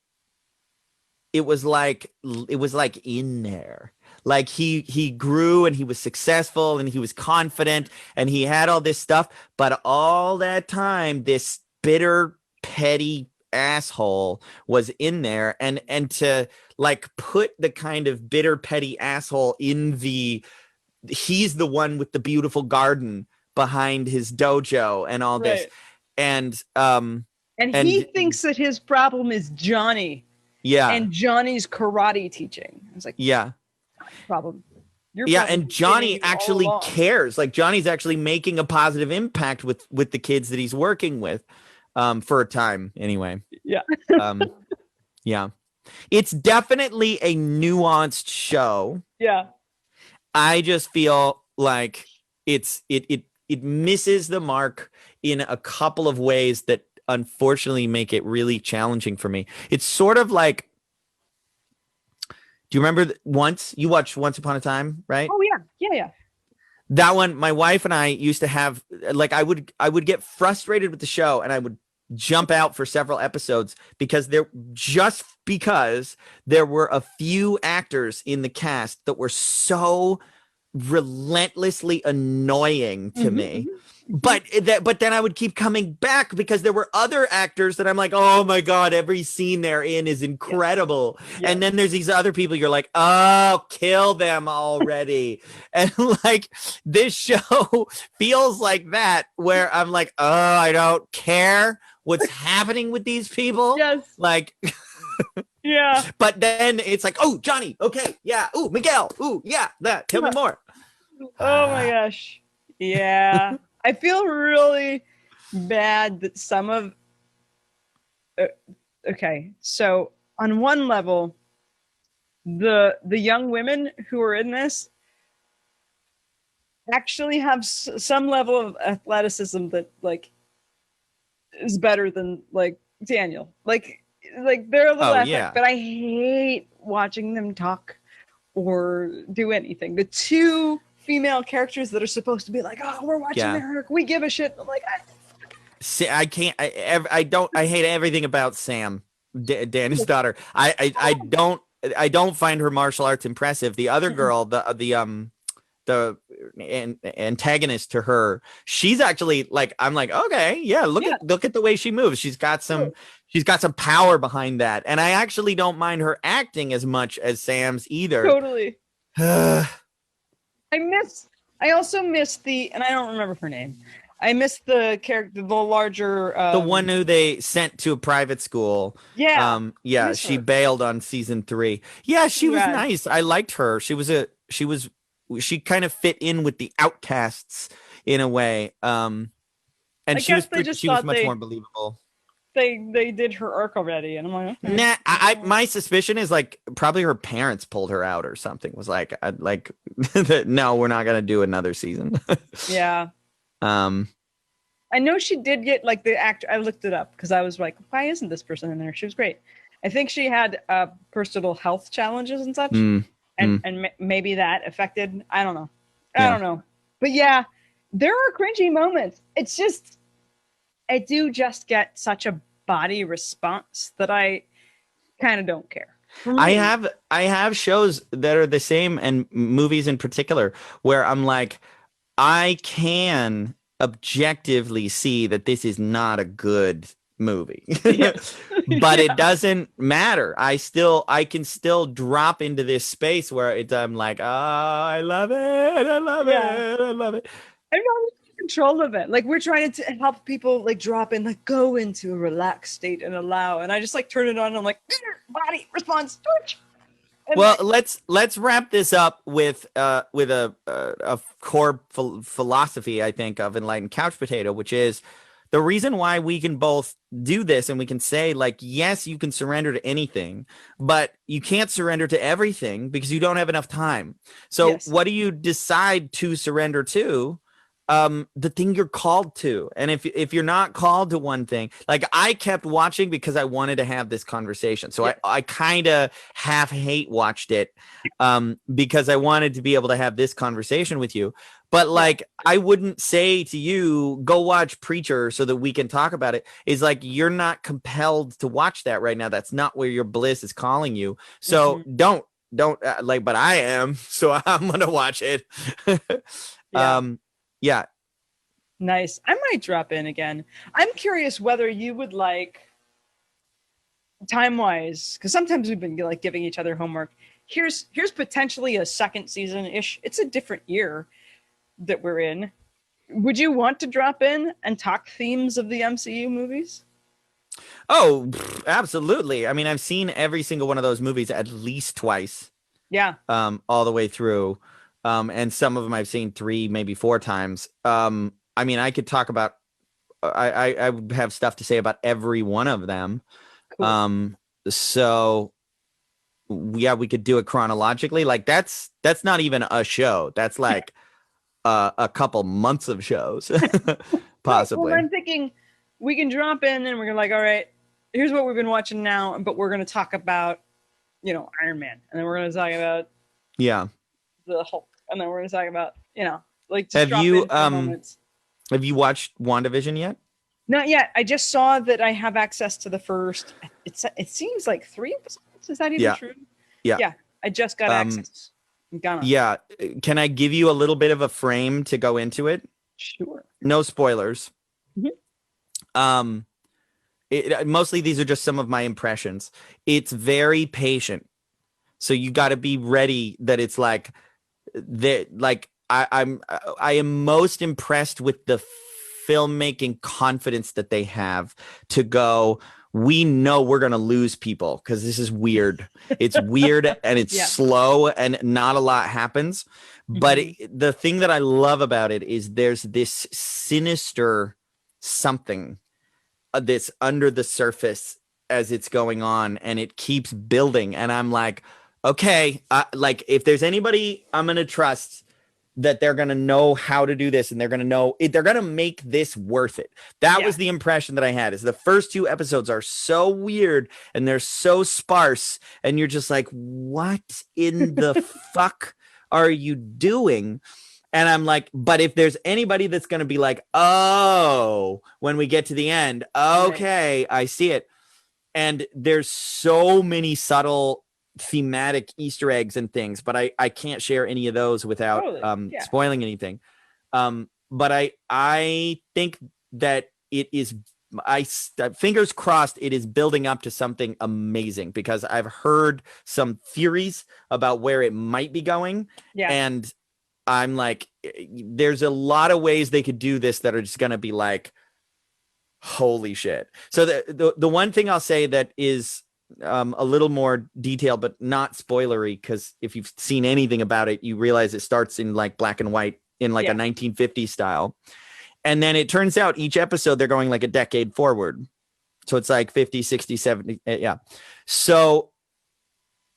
it was like in there. Like he grew and he was successful and he was confident and he had all this stuff, but all that time this bitter, petty asshole was in there, and to like put the kind of bitter, petty asshole in he's the one with the beautiful garden behind his dojo and all this. Right. And And he and thinks that his problem is Johnny yeah, and Johnny's karate teaching. I was like, yeah. problem. Your Yeah, problem and has been Johnny you all actually along. cares. Like Johnny's actually making a positive impact with the kids that he's working with, for a time anyway. Yeah. Um, yeah, it's definitely a nuanced show. Yeah. I just feel like it misses the mark in a couple of ways that unfortunately make it really challenging for me. It's sort of like, do you remember you watched Once Upon a Time, right? Oh yeah. Yeah. Yeah. That one, my wife and I used to have, like, I would get frustrated with the show and I would jump out for several episodes because there were a few actors in the cast that were so relentlessly annoying to me. But then I would keep coming back because there were other actors that I'm like, oh my God, every scene they're in is incredible. Yes. And then there's these other people you're like, oh, kill them already. And like this show feels like that, where I'm like, oh, I don't care what's happening with these people. Yes. Like, yeah. But then it's like, oh, Johnny, okay, yeah, ooh, Miguel, ooh, yeah, that. Tell me more. Oh my gosh. Yeah. I feel really bad that some of okay, so on one level, the young women who are in this actually have some level of athleticism that like is better than like Daniel. Like they're a little athletic, but I hate watching them talk or do anything. The two female characters that are supposed to be like, oh, we're watching her, we give a shit. I'm like, I can't. I don't. I hate everything about Sam, Danny's daughter. I don't find her martial arts impressive. The other girl, the antagonist to her, she's actually like, I'm like, okay, yeah, look at the way she moves. She's got some power behind that, and I actually don't mind her acting as much as Sam's either. Totally. I also miss and I don't remember her name. I miss the character, the larger, the one who they sent to a private school. Yeah. Yeah, she bailed on season 3. Yeah, she was nice. I liked her. She kind of fit in with the outcasts in a way. And she was much more believable. They did her arc already, and I'm like, okay. Nah, my suspicion is like probably her parents pulled her out or something. Was like no, we're not gonna do another season. Yeah. I know she did get like the actor. I looked it up because I was like, why isn't this person in there? She was great. I think she had personal health challenges and such, and maybe that affected. I don't know. I don't know. But yeah, there are cringy moments. It's just, I do just get such a body response that I kind of don't care. For me, I have shows that are the same, and movies in particular, where I'm like, I can objectively see that this is not a good movie. yeah, But it yeah, doesn't matter. I can still drop into this space where I'm like, oh, I love it. I love it. yeah. I love it. I'm not in control of it. Like we're trying to help people like drop in, like go into a relaxed state and allow. And I just like turn it on. And I'm like, body response, twitch, and Well, like, let's wrap this up with a core philosophy, I think, of Enlightened Couch Potato, which is the reason why we can both do this and we can say, like, yes, you can surrender to anything, but you can't surrender to everything because you don't have enough time. So yes, what do you decide to surrender to? The thing you're called to. And if you're not called to one thing, like I kept watching because I wanted to have this conversation. So yeah, I kind of half hate watched it because I wanted to be able to have this conversation with you. But yeah, like I wouldn't say to you, go watch Preacher so that we can talk about it. Is like you're not compelled to watch that right now. That's not where your bliss is calling you. So hmm, don't like, but I am. So I'm gonna watch it. yeah. Yeah. Nice. I might drop in again. I'm curious whether you would like time wise, because sometimes we've been like giving each other homework. Here's potentially a second season ish. It's a different year that we're in. Would you want to drop in and talk themes of the MCU movies? Oh, absolutely. I mean, I've seen every single one of those movies at least twice, Yeah, all the way through. And some of them I've seen three, maybe four times. I mean, I could talk about, I would have stuff to say about every one of them. cool. Um, so yeah, we could do it chronologically. Like that's not even a show. That's like a couple months of shows, Right. Well, possibly. I'm thinking we can drop in and we're gonna like, all right, here's what we've been watching now, but we're gonna talk about, Iron Man, and then we're gonna talk about Yeah. the Hulk, and then we're gonna talk about, like just Have drop you in for moments. have you watched WandaVision yet? Not yet. I just saw that I have access to the first. It seems like 3 episodes. Is that even Yeah. true? Yeah. Yeah, I just got Um, access. I'm gonna. yeah. Can I give you a little bit of a frame to go into it? Sure. No spoilers. Mhm. Um, mostly these are just some of my impressions. It's very patient, so you got to be ready that it's like that. Like I am most impressed with the filmmaking confidence that they have to go. We know we're gonna lose people because this is weird. It's weird and it's Yeah. slow and not a lot happens. But Mhm. the thing that I love about it is there's this sinister something that's under the surface as it's going on, and it keeps building. And I'm like, okay, like if there's anybody I'm gonna trust that they're gonna know how to do this, and they're gonna know it, they're gonna make this worth it. That Yeah. was the impression that I had. Is the first two episodes are so weird and they're so sparse, and you're just like, what in the fuck are you doing? And I'm like, but if there's anybody that's going to be like, oh, when we get to the end, Right. okay, I see it. And there's so many subtle thematic Easter eggs and things, but I can't share any of those without Totally. Yeah. spoiling anything. But I think that it is, fingers crossed, it is building up to something amazing because I've heard some theories about where it might be going. Yeah. And I'm like, there's a lot of ways they could do this that are just going to be like, holy shit. So the one thing I'll say that is a little more detailed, but not spoilery, because if you've seen anything about it, you realize it starts in like black and white in like Yeah. a 1950s style. And then it turns out each episode, they're going like a decade forward. So it's like 50, 60, 70. Yeah. So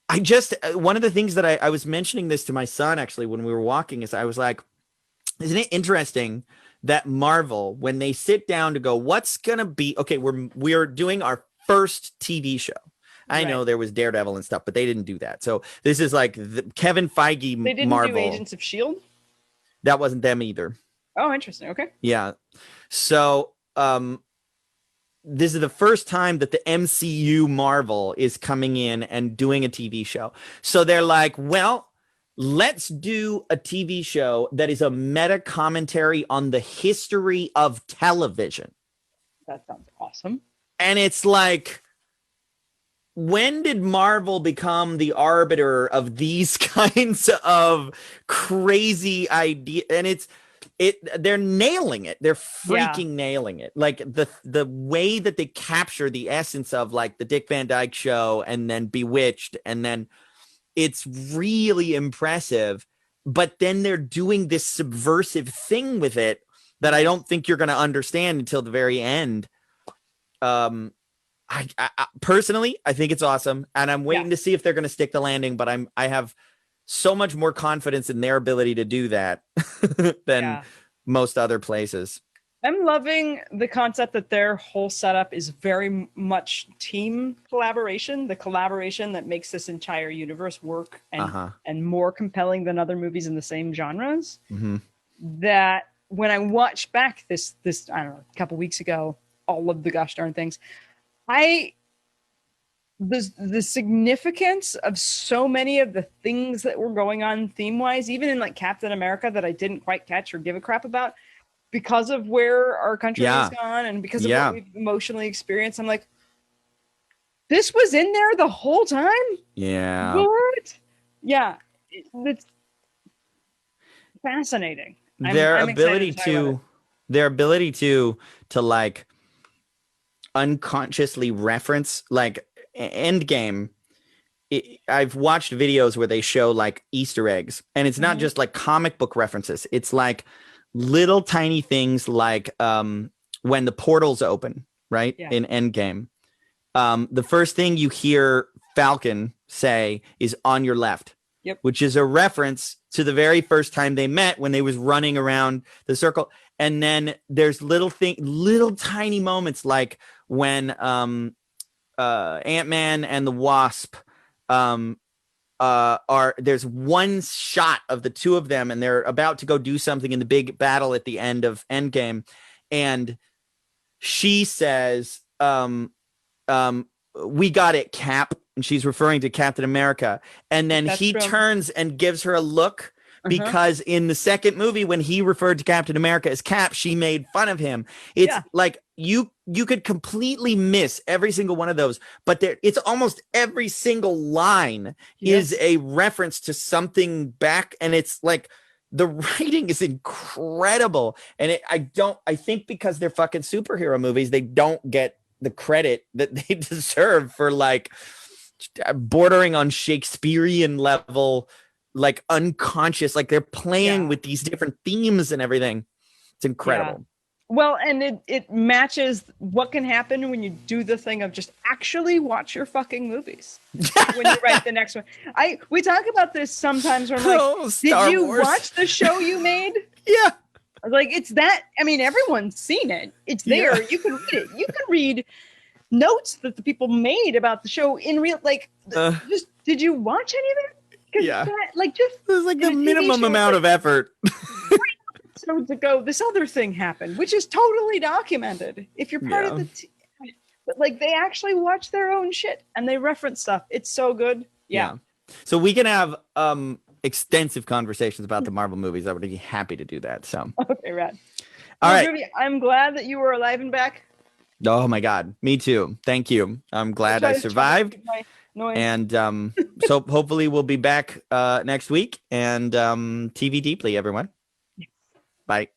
I just, one of the things that I was mentioning this to my son actually when we were walking is I was like, isn't it interesting that Marvel, when they sit down to go, what's going to be, okay, we're doing our first TV show. I know Right. there was Daredevil and stuff, but they didn't do that. So this is like the Kevin Feige They didn't do Marvel. Agents of S.H.I.E.L.D.? That wasn't them either. Oh, interesting. Okay. Yeah. So this is the first time that the MCU Marvel is coming in and doing a TV show. So they're like, well, let's do a TV show that is a meta commentary on the history of television. That sounds awesome. And it's like, when did Marvel become the arbiter of these kinds of crazy ideas? And they're nailing it. They're freaking nailing it. Like the way that they capture the essence of like the Dick Van Dyke Show and then Bewitched, and then it's really impressive. But then they're doing this subversive thing with it that I don't think you're going to understand until the very end. I personally, I think it's awesome, and I'm waiting to see if they're going to stick the landing. But I have so much more confidence in their ability to do that than most other places. I'm loving the concept that their whole setup is very much team collaboration, the collaboration that makes this entire universe work and more compelling than other movies in the same genres. Mm-hmm. That when I watched back this I don't know, a couple weeks ago, all of the gosh darn things, the significance of so many of the things that were going on theme-wise, even in like Captain America, that I didn't quite catch or give a crap about because of where our country has gone and because of what we've emotionally experienced. I'm like, this was in there the whole time? Yeah. What? Yeah. It's fascinating. Their ability to like unconsciously reference like Endgame. I've watched videos where they show like Easter eggs, and it's not just like comic book references. It's like little tiny things like when the portals open, right? In Endgame. The first thing you hear Falcon say is "on your left." Yep. Which is a reference to the very first time they met when they was running around the circle. And then there's little tiny moments like when Ant-Man and the Wasp there's one shot of the two of them and they're about to go do something in the big battle at the end of Endgame. And she says, we got it, Cap. And she's referring to Captain America. And then he turns and gives her a look because in the second movie, when he referred to Captain America as Cap, she made fun of him. It's like you could completely miss every single one of those, but it's almost every single line is a reference to something back. And it's like the writing is incredible. And I think because they're fucking superhero movies, they don't get the credit that they deserve for like bordering on Shakespearean level, like unconscious, like they're playing with these different themes and everything. It's incredible. Well, and it matches what can happen when you do the thing of just actually watch your fucking movies when you write the next one. We talk about this sometimes where I'm like, did you watch the show you made? Yeah. Like, it's that, I mean, everyone's seen it. It's there. You can read it. You can read notes that the people made about the show in real, like, just, did you watch any of it? Like, just. It was like the minimum amount of effort. Episodes ago, this other thing happened, which is totally documented. If you're part of the team. But, like, they actually watch their own shit and they reference stuff. It's so good. Yeah. So we can have, extensive conversations about the Marvel movies. I would be happy to do that. So okay, rad. All right. Ruby, I'm glad that you were alive and back. Oh my God, me too. Thank you. I'm glad I survived. And so hopefully we'll be back next week. And TV Deeply, everyone. Bye.